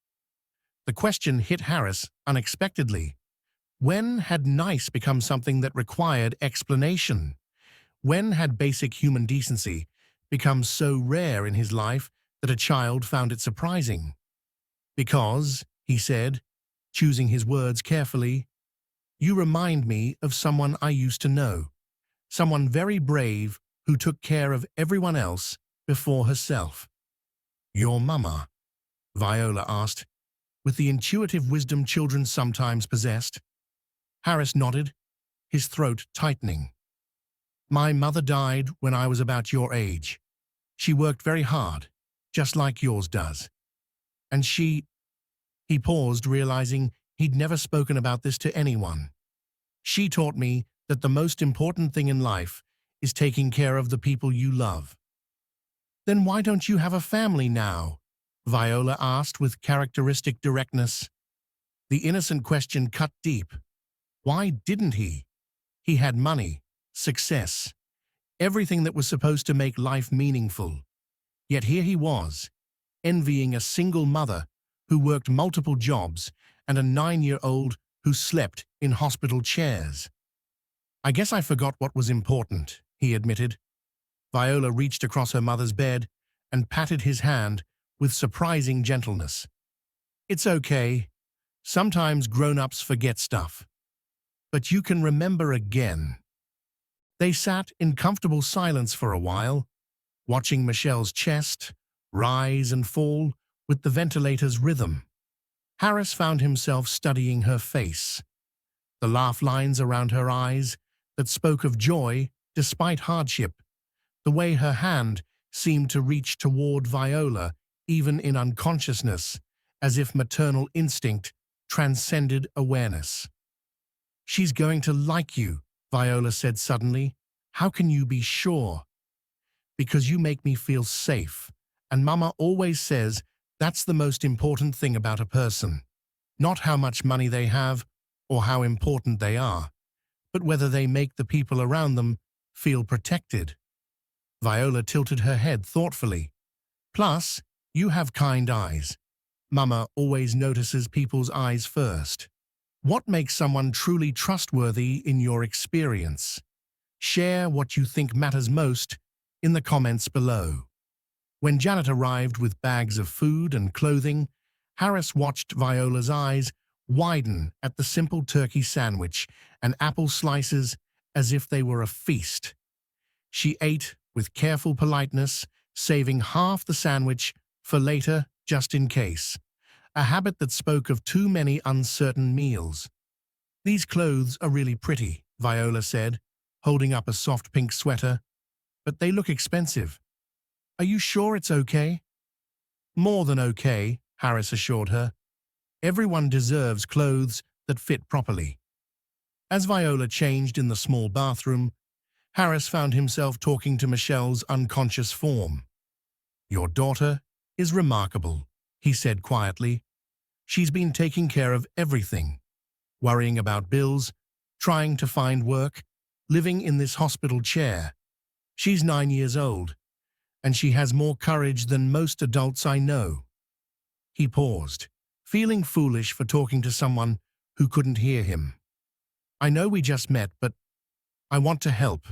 The question hit Harris unexpectedly. When had nice become something that required explanation? When had basic human decency become so rare in his life that a child found it surprising? "Because," he said, choosing his words carefully, "you remind me of someone I used to know. Someone very brave who took care of everyone else before herself." "Your mama?" Viola asked, with the intuitive wisdom children sometimes possessed. Harris nodded, his throat tightening. "My mother died when I was about your age. She worked very hard, just like yours does. And she—" He paused, realizing he'd never spoken about this to anyone. "She taught me that the most important thing in life is taking care of the people you love." "Then why don't you have a family now?" Viola asked with characteristic directness. The innocent question cut deep. Why didn't he? He had money, success, everything that was supposed to make life meaningful. Yet here he was, envying a single mother who worked multiple jobs and a 9-year-old who slept in hospital chairs. "I guess I forgot what was important," he admitted. Viola reached across her mother's bed and patted his hand with surprising gentleness. "It's okay. Sometimes grown-ups forget stuff. But you can remember again." They sat in comfortable silence for a while, watching Michelle's chest rise and fall with the ventilator's rhythm. Harris found himself studying her face. The laugh lines around her eyes that spoke of joy despite hardship, the way her hand seemed to reach toward Viola even in unconsciousness, as if maternal instinct transcended awareness. "She's going to like you," Viola said suddenly. "How can you be sure?" "Because you make me feel safe, and Mama always says that's the most important thing about a person. Not how much money they have or how important they are, but whether they make the people around them feel protected." Viola tilted her head thoughtfully. "Plus, you have kind eyes. Mama always notices people's eyes first." "What makes someone truly trustworthy in your experience? Share what you think matters most in the comments below." When Janet arrived with bags of food and clothing, Harris watched Viola's eyes widen at the simple turkey sandwich and apple slices as if they were a feast. She ate with careful politeness, saving half the sandwich for later just in case, a habit that spoke of too many uncertain meals. "These clothes are really pretty," Viola said, holding up a soft pink sweater, "but they look expensive. Are you sure it's okay?" "More than okay," Harris assured her. "Everyone deserves clothes that fit properly." As Viola changed in the small bathroom, Harris found himself talking to Michelle's unconscious form. "Your daughter is remarkable," he said quietly. "She's been taking care of everything, worrying about bills, trying to find work, living in this hospital chair. She's 9 years old, and she has more courage than most adults I know." He paused, feeling foolish for talking to someone who couldn't hear him. "I know we just met, but I want to help,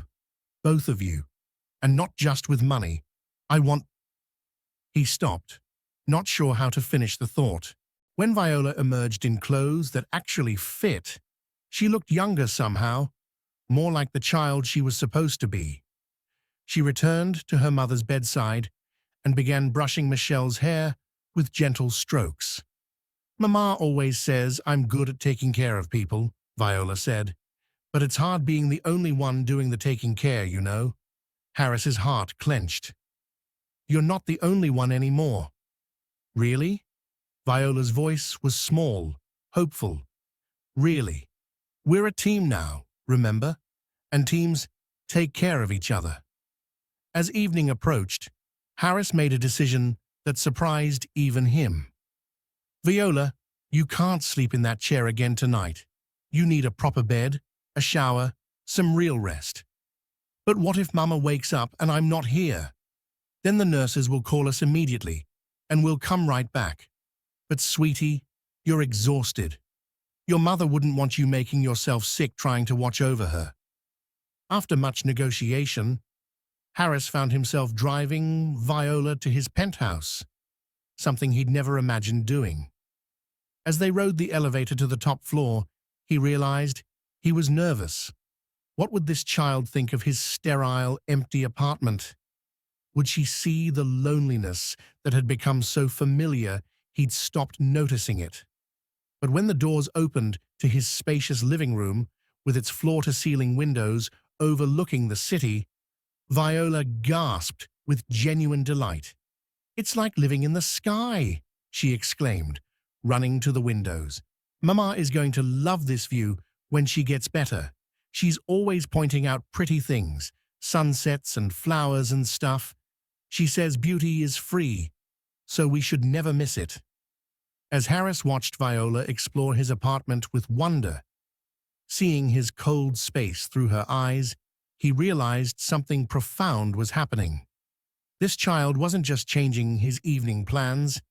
both of you, and not just with money. I want—" He stopped, not sure how to finish the thought. When Viola emerged in clothes that actually fit, she looked younger somehow, more like the child she was supposed to be. She returned to her mother's bedside and began brushing Michelle's hair with gentle strokes. "Mama always says I'm good at taking care of people," Viola said. "But it's hard being the only one doing the taking care, you know." Harris's heart clenched. "You're not the only one anymore." "Really?" Viola's voice was small, hopeful. "Really. We're a team now, remember? And teams take care of each other." As evening approached, Harris made a decision that surprised even him. "Viola, you can't sleep in that chair again tonight. You need a proper bed, a shower, some real rest." "But what if Mama wakes up and I'm not here? Then the nurses will call us immediately, and we'll come right back." "But sweetie, you're exhausted. Your mother wouldn't want you making yourself sick trying to watch over her." After much negotiation, Harris found himself driving Viola to his penthouse, something he'd never imagined doing. As they rode the elevator to the top floor, he realized he was nervous. What would this child think of his sterile, empty apartment? Would she see the loneliness that had become so familiar he'd stopped noticing it? But when the doors opened to his spacious living room, with its floor-to-ceiling windows overlooking the city, Viola gasped with genuine delight. "It's like living in the sky," she exclaimed, running to the windows. "Mama is going to love this view when she gets better. She's always pointing out pretty things, sunsets and flowers and stuff. She says beauty is free, so we should never miss it." As Harris watched Viola explore his apartment with wonder, seeing his cold space through her eyes, he realized something profound was happening. This child wasn't just changing his evening plans,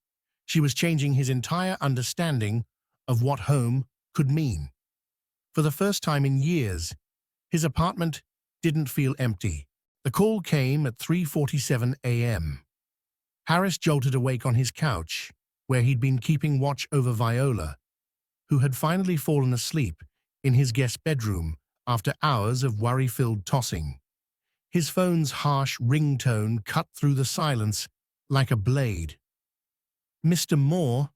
she was changing his entire understanding of what home could mean. For the first time in years, his apartment didn't feel empty. The call came at 3:47 a.m. Harris jolted awake on his couch, where he'd been keeping watch over Viola, who had finally fallen asleep in his guest bedroom after hours of worry-filled tossing. His phone's harsh ringtone cut through the silence like a blade. "Mr. Moore?"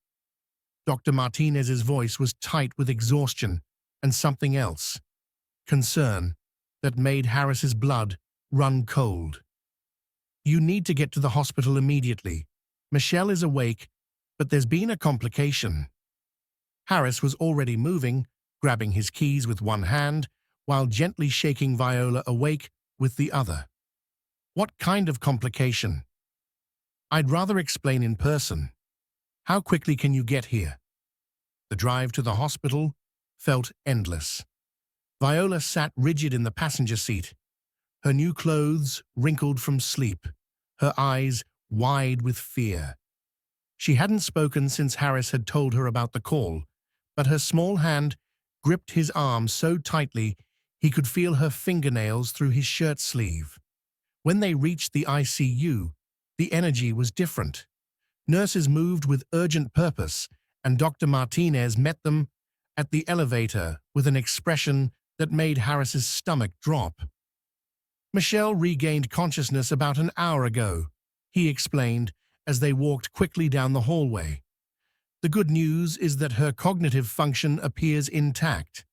Dr. Martinez's voice was tight with exhaustion and something else. Concern. that made Harris's blood run cold. "You need to get to the hospital immediately. Michelle is awake, but there's been a complication." Harris was already moving, grabbing his keys with one hand, while gently shaking Viola awake with the other. "What kind of complication?" "I'd rather explain in person. How quickly can you get here?" The drive to the hospital felt endless. Viola sat rigid in the passenger seat, her new clothes wrinkled from sleep, her eyes wide with fear. She hadn't spoken since Harris had told her about the call, but her small hand gripped his arm so tightly he could feel her fingernails through his shirt sleeve. When they reached the ICU, the energy was different. Nurses moved with urgent purpose, and Dr. Martinez met them at the elevator with an expression that made Harris's stomach drop. "Michelle regained consciousness about an hour ago," he explained as they walked quickly down the hallway. "The good news is that her cognitive function appears intact.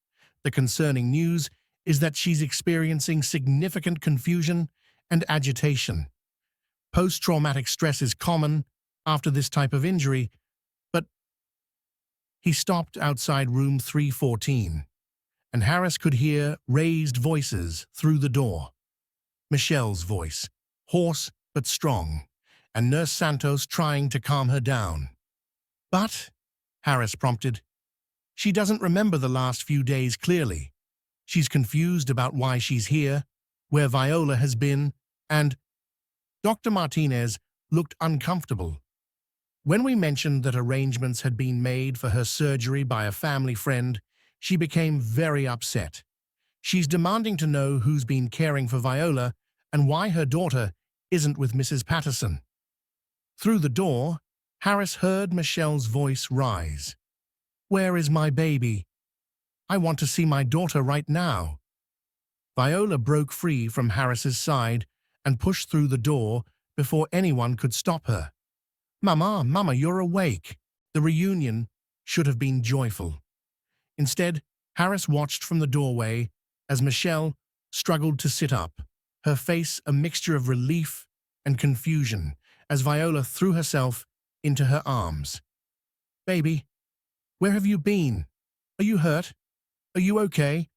The concerning news is that she's experiencing significant confusion and agitation. Post-traumatic stress is common after this type of injury, but—" He stopped outside room 314, and Harris could hear raised voices through the door. Michelle's voice, hoarse but strong, and Nurse Santos trying to calm her down. "But," Harris prompted, "she doesn't remember the last few days clearly. She's confused about why she's here, where Viola has been, and—" Dr. Martinez looked uncomfortable. When we mentioned that arrangements had been made for her surgery by a family friend, she became very upset. She's demanding to know who's been caring for Viola and why her daughter isn't with Mrs. Patterson. Through the door, Harris heard Michelle's voice rise. "Where is my baby? I want to see my daughter right now." Viola broke free from Harris's side and pushed through the door before anyone could stop her. Mama, you're awake." The reunion should have been joyful. Instead, Harris watched from the doorway as Michelle struggled to sit up, her face a mixture of relief and confusion as Viola threw herself into her arms. "Baby, where have you been? Are you hurt? Are you okay?"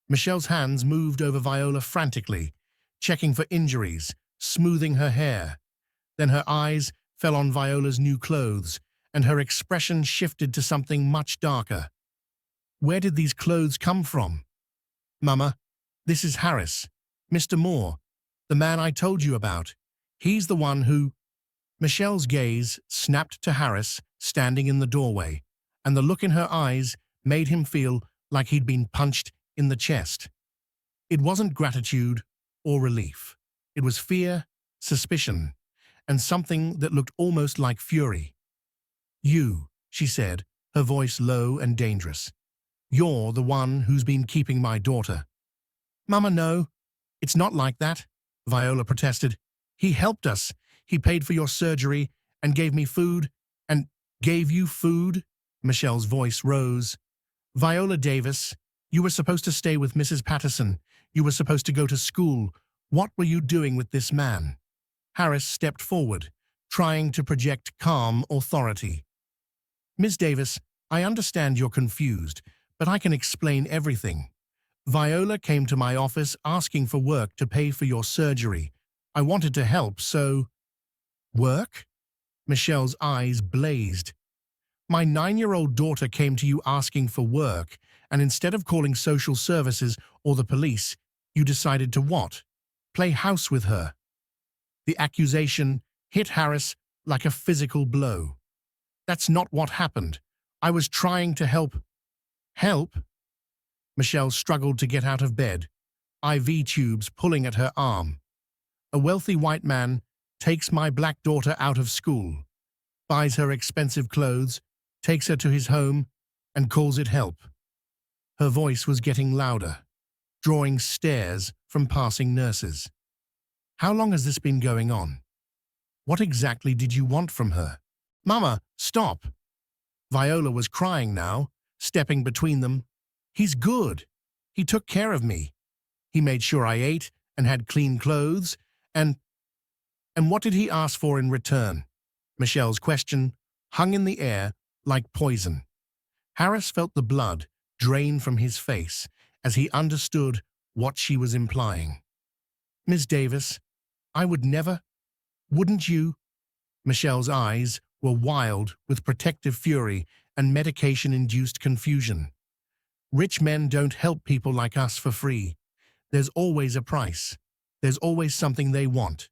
Michelle's hands moved over Viola frantically, checking for injuries, smoothing her hair. Then her eyes fell on Viola's new clothes, and her expression shifted to something much darker. "Where did these clothes come from?" "Mama, this is Harris, Mr. Moore, the man I told you about. He's the one who—" Michelle's gaze snapped to Harris, standing in the doorway, and the look in her eyes made him feel like he'd been punched in the chest. It wasn't gratitude or relief. It was fear, suspicion, and something that looked almost like fury. "You," she said, her voice low and dangerous. "You're the one who's been keeping my daughter." "Mama, no. It's not like that," Viola protested. "He helped us. He paid for your surgery and gave me food." "And gave you food?" Michelle's voice rose. "Viola Davis, you were supposed to stay with Mrs. Patterson. You were supposed to go to school. What were you doing with this man?" Harris stepped forward, trying to project calm authority. "Miss Davis, I understand you're confused, but I can explain everything. Viola came to my office asking for work to pay for your surgery. I wanted to help, so—" "Work?" Michelle's eyes blazed. "My 9-year-old daughter came to you asking for work, and instead of calling social services or the police, you decided to what? Play house with her." The accusation hit Harris like a physical blow. "That's not what happened. I was trying to help." "Help?" Michelle struggled to get out of bed, IV tubes pulling at her arm. "A wealthy white man takes my black daughter out of school, buys her expensive clothes, takes her to his home, and calls it help." Her voice was getting louder, drawing stares from passing nurses. "How long has this been going on? What exactly did you want from her?" "Mama, stop!" Viola was crying now, stepping between them. "He's good. He took care of me. He made sure I ate and had clean clothes, and what did he ask for in return? Michelle's question hung in the air like poison. Harris felt the blood drain from his face as he understood what she was implying. Miss Davis, I would never, wouldn't you? Michelle's eyes were wild with protective fury and medication-induced confusion. Rich men don't help people like us for free. There's always a price. There's always something they want.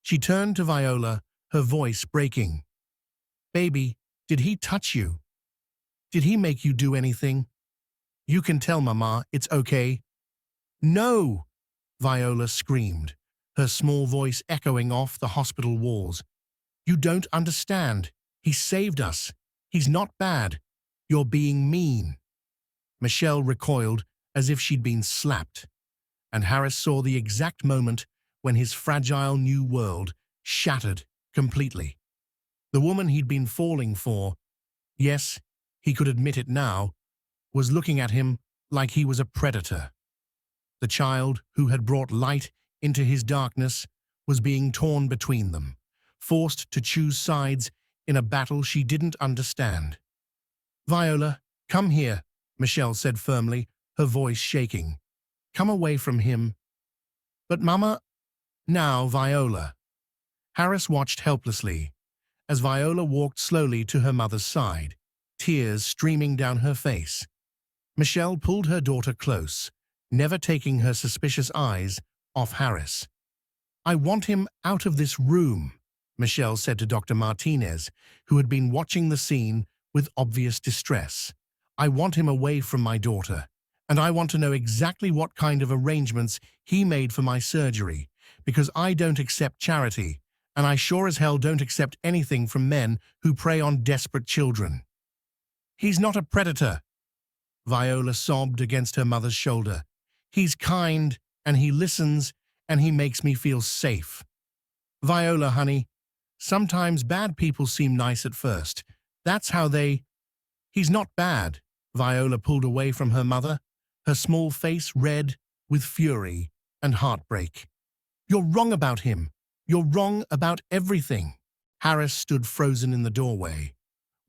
She turned to Viola, her voice breaking. Baby, did he touch you? Did he make you do anything? You can tell Mama, it's okay. No! Viola screamed, her small voice echoing off the hospital walls. You don't understand. He saved us. He's not bad. You're being mean. Michelle recoiled as if she'd been slapped, and Harris saw the exact moment when his fragile new world shattered completely. The woman he'd been falling for, yes, he could admit it now, was looking at him like he was a predator. The child who had brought light into his darkness was being torn between them, forced to choose sides in a battle she didn't understand. Viola, come here, Michelle said firmly, her voice shaking. Come away from him. But Mama, now Viola. Harris watched helplessly as Viola walked slowly to her mother's side, tears streaming down her face. Michelle pulled her daughter close, never taking her suspicious eyes off Harris. I want him out of this room, Michelle said to Dr. Martinez, who had been watching the scene with obvious distress. I want him away from my daughter, and I want to know exactly what kind of arrangements he made for my surgery, because I don't accept charity, and I sure as hell don't accept anything from men who prey on desperate children. He's not a predator, Viola sobbed against her mother's shoulder. He's kind, and he listens, and he makes me feel safe. Viola, honey, sometimes bad people seem nice at first. That's how they... He's not bad. Viola pulled away from her mother, her small face red with fury and heartbreak. You're wrong about him. You're wrong about everything. Harris stood frozen in the doorway,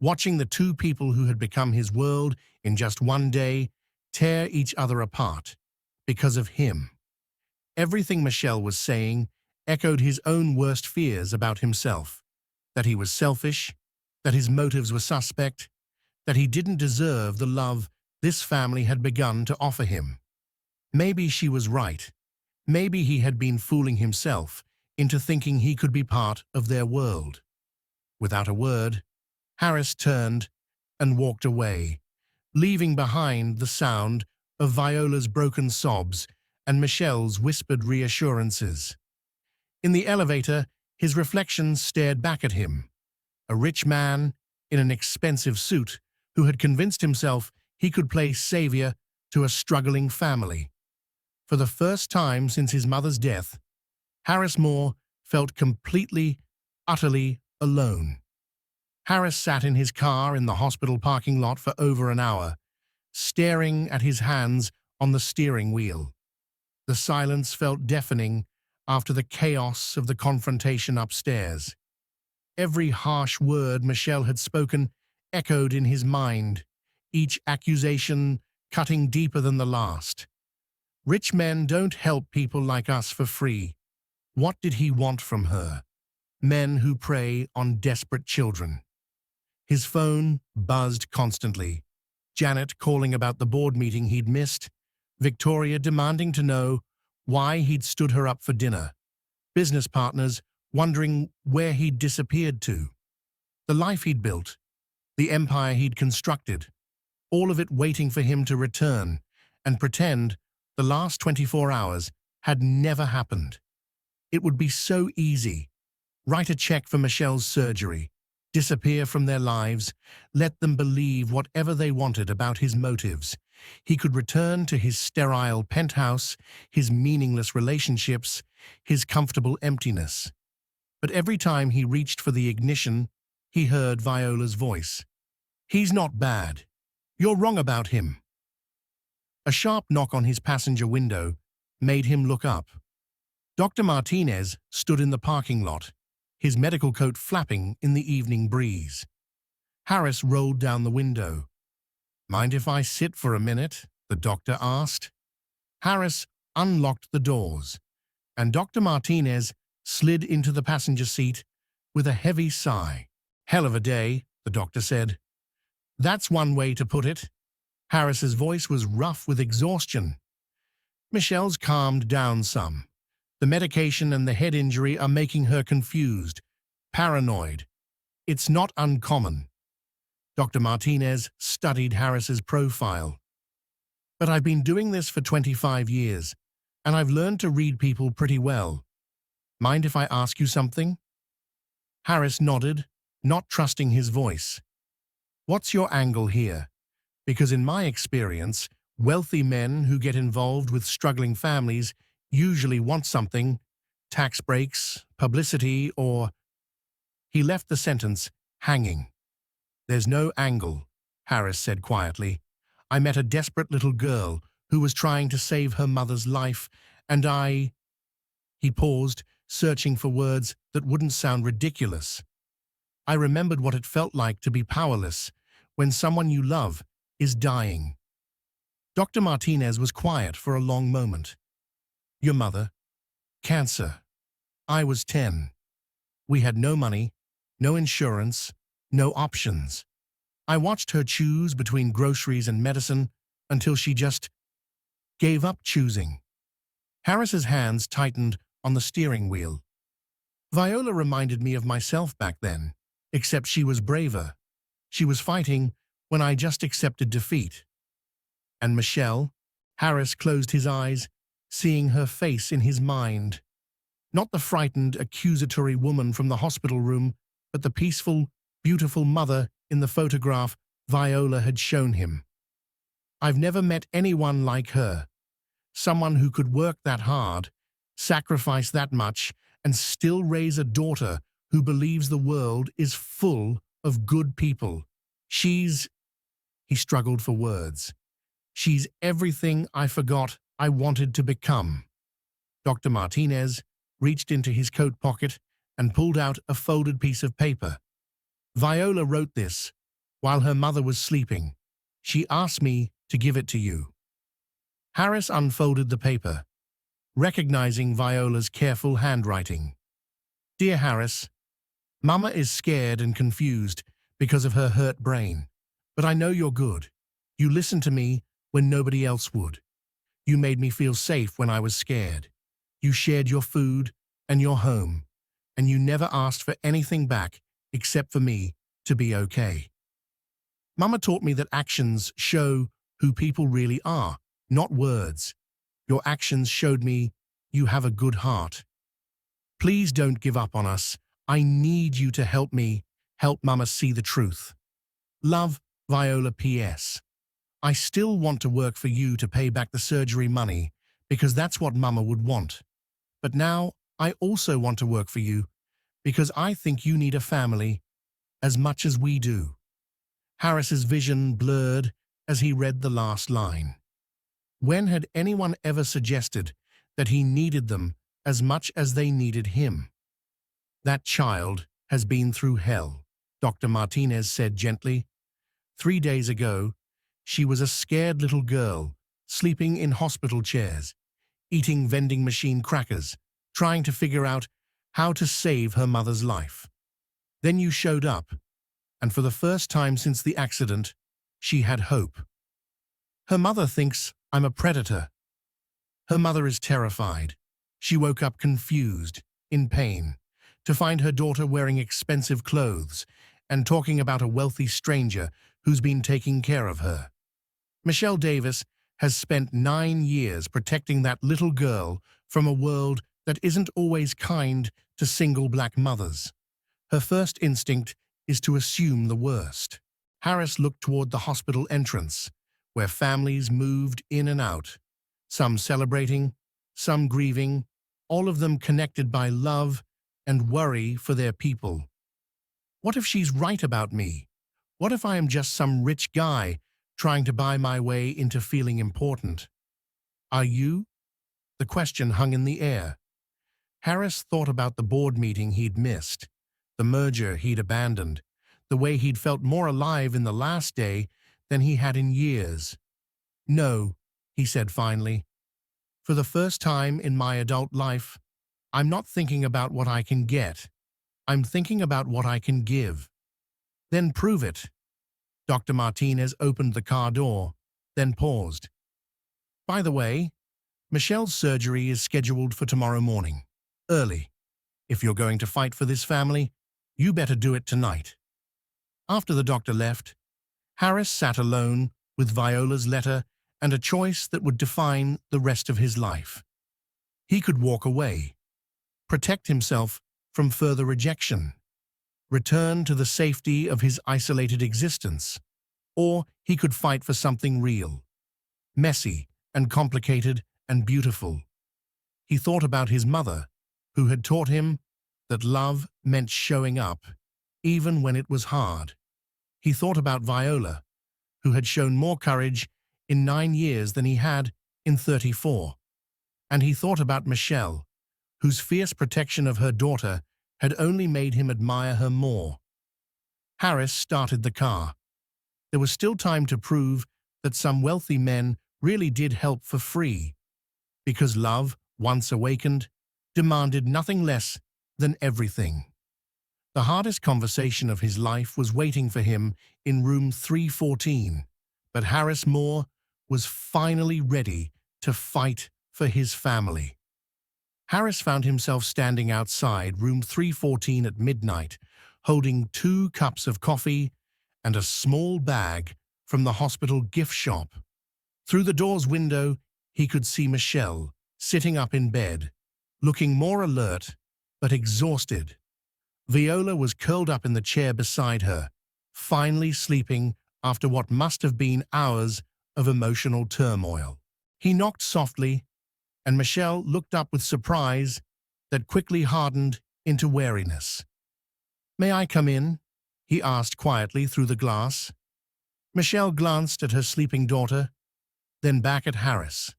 watching the two people who had become his world in just one day tear each other apart because of him. Everything Michelle was saying echoed his own worst fears about himself, that he was selfish, that his motives were suspect, that he didn't deserve the love this family had begun to offer him. Maybe she was right. Maybe he had been fooling himself into thinking he could be part of their world. Without a word, Harris turned and walked away, leaving behind the sound of Viola's broken sobs and Michelle's whispered reassurances. In the elevator, his reflection stared back at him, a rich man in an expensive suit who had convinced himself he could play savior to a struggling family. For the first time since his mother's death, Harris Moore felt completely, utterly alone. Harris sat in his car in the hospital parking lot for over an hour, staring at his hands on the steering wheel. The silence felt deafening after the chaos of the confrontation upstairs. Every harsh word Michelle had spoken echoed in his mind, each accusation cutting deeper than the last. Rich men don't help people like us for free. What did he want from her? Men who prey on desperate children. His phone buzzed constantly. Janet calling about the board meeting he'd missed. Victoria demanding to know why he'd stood her up for dinner. Business partners wondering where he'd disappeared to. The life he'd built, the empire he'd constructed, all of it waiting for him to return and pretend the last 24 hours had never happened. It would be so easy. Write a check for Michelle's surgery, disappear from their lives, let them believe whatever they wanted about his motives. He could return to his sterile penthouse, his meaningless relationships, his comfortable emptiness. But every time he reached for the ignition, he heard Viola's voice. He's not bad. You're wrong about him. A sharp knock on his passenger window made him look up. Dr. Martinez stood in the parking lot, his medical coat flapping in the evening breeze. Harris rolled down the window. "Mind if I sit for a minute?" the doctor asked. Harris unlocked the doors, and Dr. Martinez slid into the passenger seat with a heavy sigh. "Hell of a day," the doctor said. "That's one way to put it." Harris's voice was rough with exhaustion. Michelle's calmed down some. The medication and the head injury are making her confused, paranoid. "It's not uncommon." Dr. Martinez studied Harris's profile. "But I've been doing this for 25 years, and I've learned to read people pretty well. Mind if I ask you something?" Harris nodded, not trusting his voice. "What's your angle here? Because in my experience, wealthy men who get involved with struggling families usually want something: tax breaks, publicity, or—" He left the sentence hanging. "There's no angle," Harris said quietly. "I met a desperate little girl who was trying to save her mother's life, and I—" He paused, searching for words that wouldn't sound ridiculous. "I remembered what it felt like to be powerless when someone you love is dying." Dr. Martinez was quiet for a long moment. "Your mother? Cancer. I was 10. We had no money, no insurance, no options. I watched her choose between groceries and medicine until she just gave up choosing." Harris's hands tightened on the steering wheel. "Viola reminded me of myself back then, except she was braver. She was fighting when I just accepted defeat." "And Michelle?" Harris closed his eyes, seeing her face in his mind. Not the frightened, accusatory woman from the hospital room, but the peaceful, beautiful mother in the photograph Viola had shown him. "I've never met anyone like her. Someone who could work that hard, sacrifice that much, and still raise a daughter who believes the world is full of good people. She's—" He struggled for words. "She's everything I forgot I wanted to become." Dr. Martinez reached into his coat pocket and pulled out a folded piece of paper. "Viola wrote this while her mother was sleeping. She asked me to give it to you." Harris unfolded the paper, recognizing Viola's careful handwriting. "Dear Harris, Mama is scared and confused because of her hurt brain. But I know you're good. You listened to me when nobody else would. You made me feel safe when I was scared. You shared your food and your home, and you never asked for anything back except for me to be okay. Mama taught me that actions show who people really are, not words. Your actions showed me you have a good heart. Please don't give up on us. I need you to help me help Mama see the truth. Love, Viola. P.S. I still want to work for you to pay back the surgery money because that's what Mama would want. But now I also want to work for you because I think you need a family as much as we do." Harris's vision blurred as he read the last line. When had anyone ever suggested that he needed them as much as they needed him? "That child has been through hell," Dr. Martinez said gently. 3 days ago, she was a scared little girl, sleeping in hospital chairs, eating vending machine crackers, trying to figure out how to save her mother's life. Then you showed up, and for the first time since the accident, she had hope. Her mother thinks I'm a predator. Her mother is terrified. She woke up confused, in pain, to find her daughter wearing expensive clothes and talking about a wealthy stranger who's been taking care of her. Michelle Davis has spent 9 years protecting that little girl from a world that isn't always kind to single black mothers. Her first instinct is to assume the worst. Harris looked toward the hospital entrance, where families moved in and out, some celebrating, some grieving, all of them connected by love and worry for their people. What if she's right about me? What if I am just some rich guy trying to buy my way into feeling important? Are you? The question hung in the air. Harris thought about the board meeting he'd missed, the merger he'd abandoned, the way he'd felt more alive in the last day than he had in years. "No," he said finally. "For the first time in my adult life, I'm not thinking about what I can get. I'm thinking about what I can give." "Then prove it." Dr. Martinez opened the car door, then paused. "By the way, Michelle's surgery is scheduled for tomorrow morning, early. If you're going to fight for this family, you better do it tonight." After the doctor left, Harris sat alone with Viola's letter and a choice that would define the rest of his life. He could walk away, protect himself from further rejection, return to the safety of his isolated existence, or he could fight for something real, messy and complicated and beautiful. He thought about his mother, who had taught him that love meant showing up, even when it was hard. He thought about Viola, who had shown more courage in 9 years than he had in 34. And he thought about Michelle, whose fierce protection of her daughter had only made him admire her more. Harris started the car. There was still time to prove that some wealthy men really did help for free, because love, once awakened, demanded nothing less than everything. The hardest conversation of his life was waiting for him in room 314, but Harris Moore was finally ready to fight for his family. Harris found himself standing outside room 314 at midnight, holding 2 cups of coffee and a small bag from the hospital gift shop. Through the door's window, he could see Michelle, sitting up in bed, looking more alert but exhausted. Viola was curled up in the chair beside her, finally sleeping after what must have been hours of emotional turmoil. He knocked softly, and Michelle looked up with surprise that quickly hardened into wariness. "May I come in?" he asked quietly through the glass. Michelle glanced at her sleeping daughter, then back at Harris.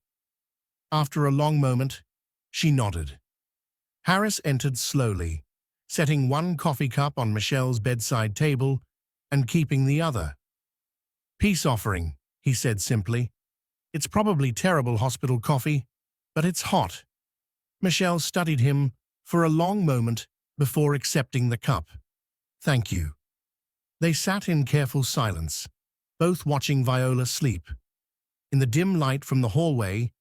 After a long moment, she nodded. Harris entered slowly, setting one coffee cup on Michelle's bedside table and keeping the other. "Peace offering," he said simply. "It's probably terrible hospital coffee, but it's hot." Michelle studied him for a long moment before accepting the cup. "Thank you." They sat in careful silence, both watching Viola sleep. In the dim light from the hallway,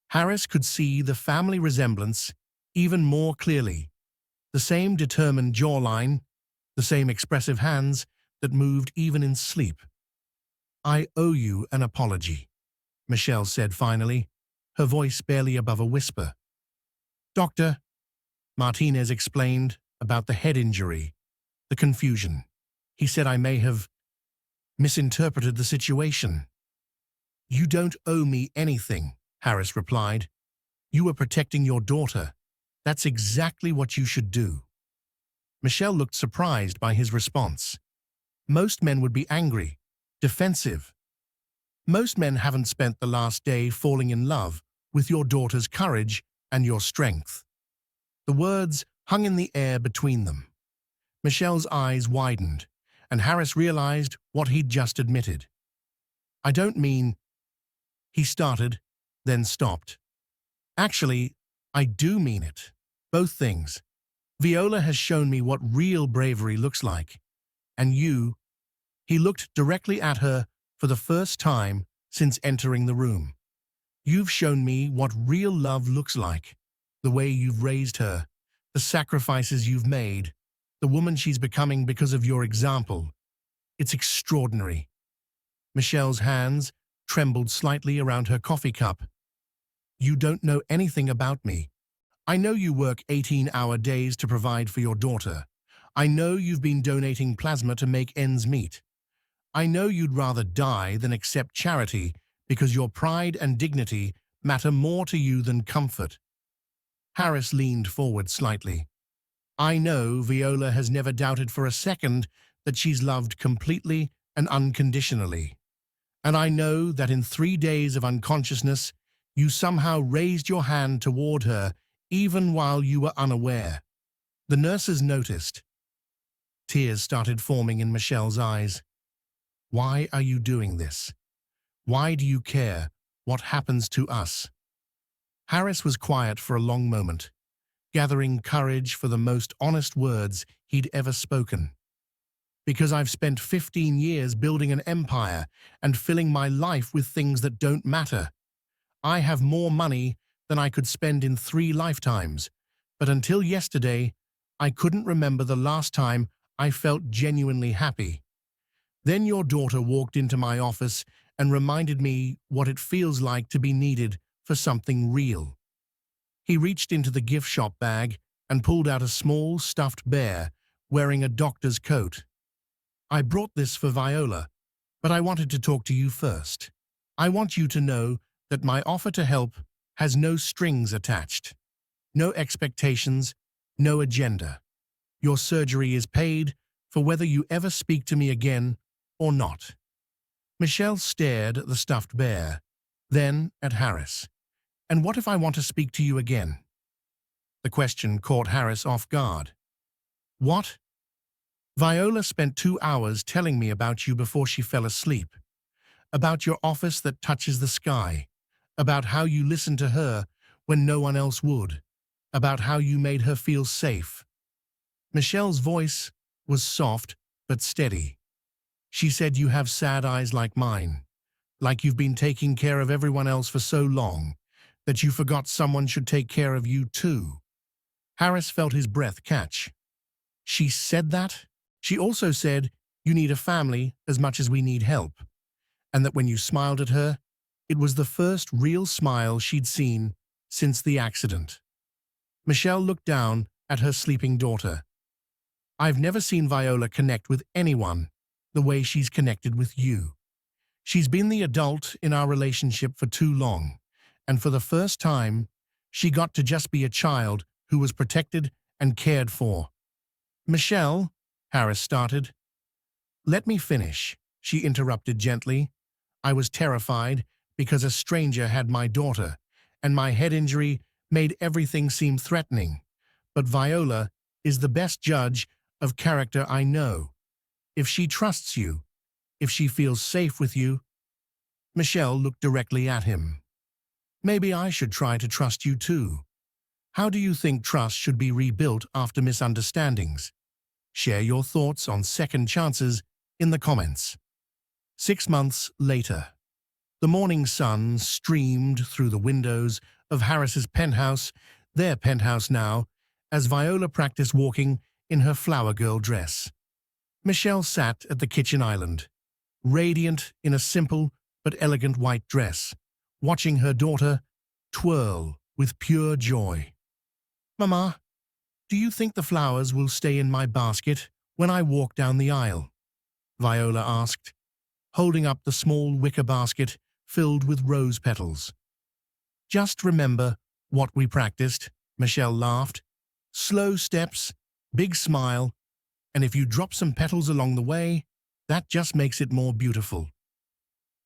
Harris could see the family resemblance even more clearly. The same determined jawline, the same expressive hands that moved even in sleep. "I owe you an apology," Michelle said finally, her voice barely above a whisper. "Doctor," Martinez explained about the head injury, the confusion. "He said I may have misinterpreted the situation." "You don't owe me anything," Harris replied. "You were protecting your daughter. That's exactly what you should do." Michelle looked surprised by his response. Most men would be angry, defensive. Most men haven't spent the last day falling in love with your daughter's courage and your strength. The words hung in the air between them. Michelle's eyes widened, and Harris realized what he'd just admitted. "I don't mean—" he started, then stopped. "Actually, I do mean it. Both things. Viola has shown me what real bravery looks like. And you—" He looked directly at her for the first time since entering the room. "You've shown me what real love looks like. The way you've raised her, the sacrifices you've made, the woman she's becoming because of your example. It's extraordinary." Michelle's hands trembled slightly around her coffee cup. "You don't know anything about me. I know you work 18-hour days to provide for your daughter. I know you've been donating plasma to make ends meet. I know you'd rather die than accept charity because your pride and dignity matter more to you than comfort." Harris leaned forward slightly. "I know Viola has never doubted for a second that she's loved completely and unconditionally. And I know that in 3 days of unconsciousness, You somehow raised your hand toward her, even while you were unaware. The nurses noticed. Tears started forming in Michelle's eyes. Why are you doing this? Why do you care what happens to us? Harris was quiet for a long moment, gathering courage for the most honest words he'd ever spoken. Because I've spent 15 years building an empire and filling my life with things that don't matter. I have more money than I could spend in 3 lifetimes, but until yesterday, I couldn't remember the last time I felt genuinely happy. Then your daughter walked into my office and reminded me what it feels like to be needed for something real. He reached into the gift shop bag and pulled out a small stuffed bear wearing a doctor's coat. I brought this for Viola, but I wanted to talk to you first. I want you to know that my offer to help has no strings attached, no expectations, no agenda. Your surgery is paid for whether you ever speak to me again or not. Michelle stared at the stuffed bear, then at Harris. And what if I want to speak to you again? The question caught Harris off guard. What? Viola spent 2 hours telling me about you before she fell asleep, about your office that touches the sky, about how you listened to her when no one else would, about how you made her feel safe. Michelle's voice was soft but steady. She said you have sad eyes like mine, like you've been taking care of everyone else for so long that you forgot someone should take care of you too. Harris felt his breath catch. She said that? She also said you need a family as much as we need help, and that when you smiled at her, it was the first real smile she'd seen since the accident. Michelle looked down at her sleeping daughter. I've never seen Viola connect with anyone the way she's connected with you. She's been the adult in our relationship for too long, and for the first time, she got to just be a child who was protected and cared for. Michelle, Harris started. Let me finish, she interrupted gently. I was terrified because a stranger had my daughter, and my head injury made everything seem threatening. But Viola is the best judge of character I know. If she trusts you, if she feels safe with you. Michelle looked directly at him. Maybe I should try to trust you too. How do you think trust should be rebuilt after misunderstandings? Share your thoughts on second chances in the comments. 6 months later. The morning sun streamed through the windows of Harris's penthouse, their penthouse now, as Viola practiced walking in her flower girl dress. Michelle sat at the kitchen island, radiant in a simple but elegant white dress, watching her daughter twirl with pure joy. Mama, do you think the flowers will stay in my basket when I walk down the aisle? Viola asked, holding up the small wicker basket filled with rose petals. Just remember what we practiced, Michelle laughed. Slow steps, big smile, and if you drop some petals along the way, that just makes it more beautiful.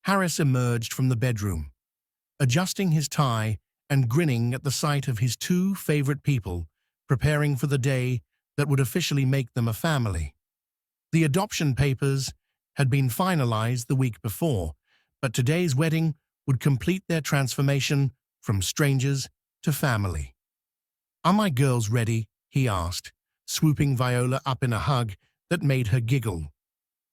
Harris emerged from the bedroom, adjusting his tie and grinning at the sight of his 2 favorite people, preparing for the day that would officially make them a family. The adoption papers had been finalized the week before, but today's wedding would complete their transformation from strangers to family. Are my girls ready? He asked, swooping Viola up in a hug that made her giggle.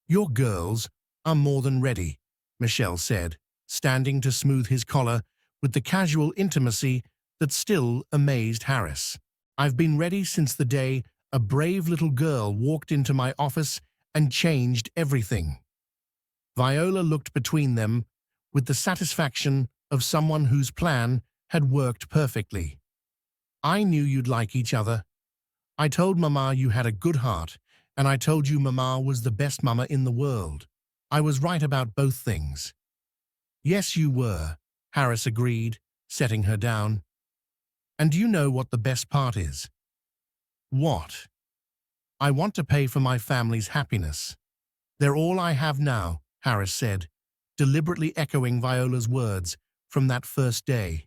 Your girls are more than ready, Michelle said, standing to smooth his collar with the casual intimacy that still amazed Harris. I've been ready since the day a brave little girl walked into my office and changed everything. Viola looked between them with the satisfaction of someone whose plan had worked perfectly. I knew you'd like each other. I told Mama you had a good heart, and I told you Mama was the best mama in the world. I was right about both things. Yes, you were, Harris agreed, setting her down. And do you know what the best part is? What? I want to pay for my family's happiness. They're all I have now, Harris said, deliberately echoing Viola's words from that first day.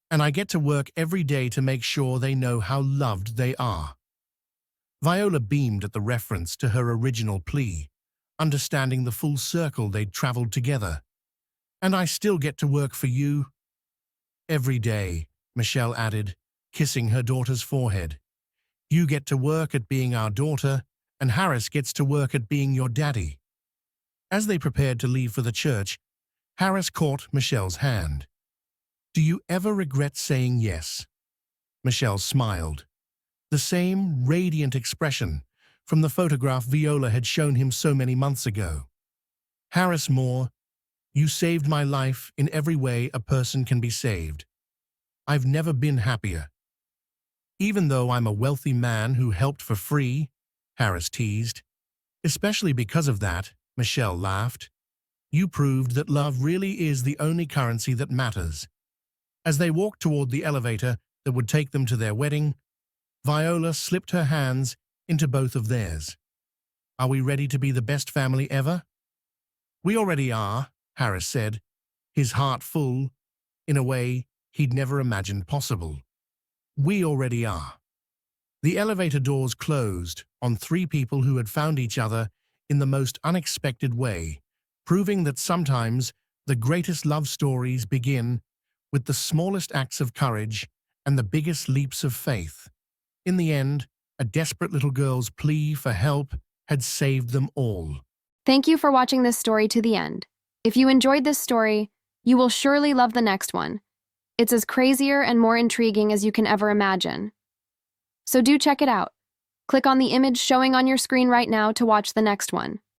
And I get to work every day to make sure they know how loved they are." Viola beamed at the reference to her original plea, understanding the full circle they'd traveled together. "And I still get to work for you?" "Every day," Michelle added, kissing her daughter's forehead. "You get to work at being our daughter, and Harris gets to work at being your daddy." As they prepared to leave for the church, Harris caught Michelle's hand. "Do you ever regret saying yes?" Michelle smiled, the same radiant expression from the photograph Viola had shown him so many months ago. "Harris Moore, you saved my life in every way a person can be saved. I've never been happier." "Even though I'm a wealthy man who helped for free," Harris teased. "Especially because of that," Michelle laughed. "You proved that love really is the only currency that matters." As they walked toward the elevator that would take them to their wedding, Viola slipped her hands into both of theirs. "Are we ready to be the best family ever?" "We already are," Harris said, his heart full, in a way he'd never imagined possible. "We already are." The elevator doors closed on three people who had found each other in the most unexpected way, proving that sometimes the greatest love stories begin with the smallest acts of courage and the biggest leaps of faith. In the end, a desperate little girl's plea for help had saved them all. Thank you for watching this story to the end. If you enjoyed this story, you will surely love the next one. It's as crazier and more intriguing as you can ever imagine. So do check it out. Click on the image showing on your screen right now to watch the next one.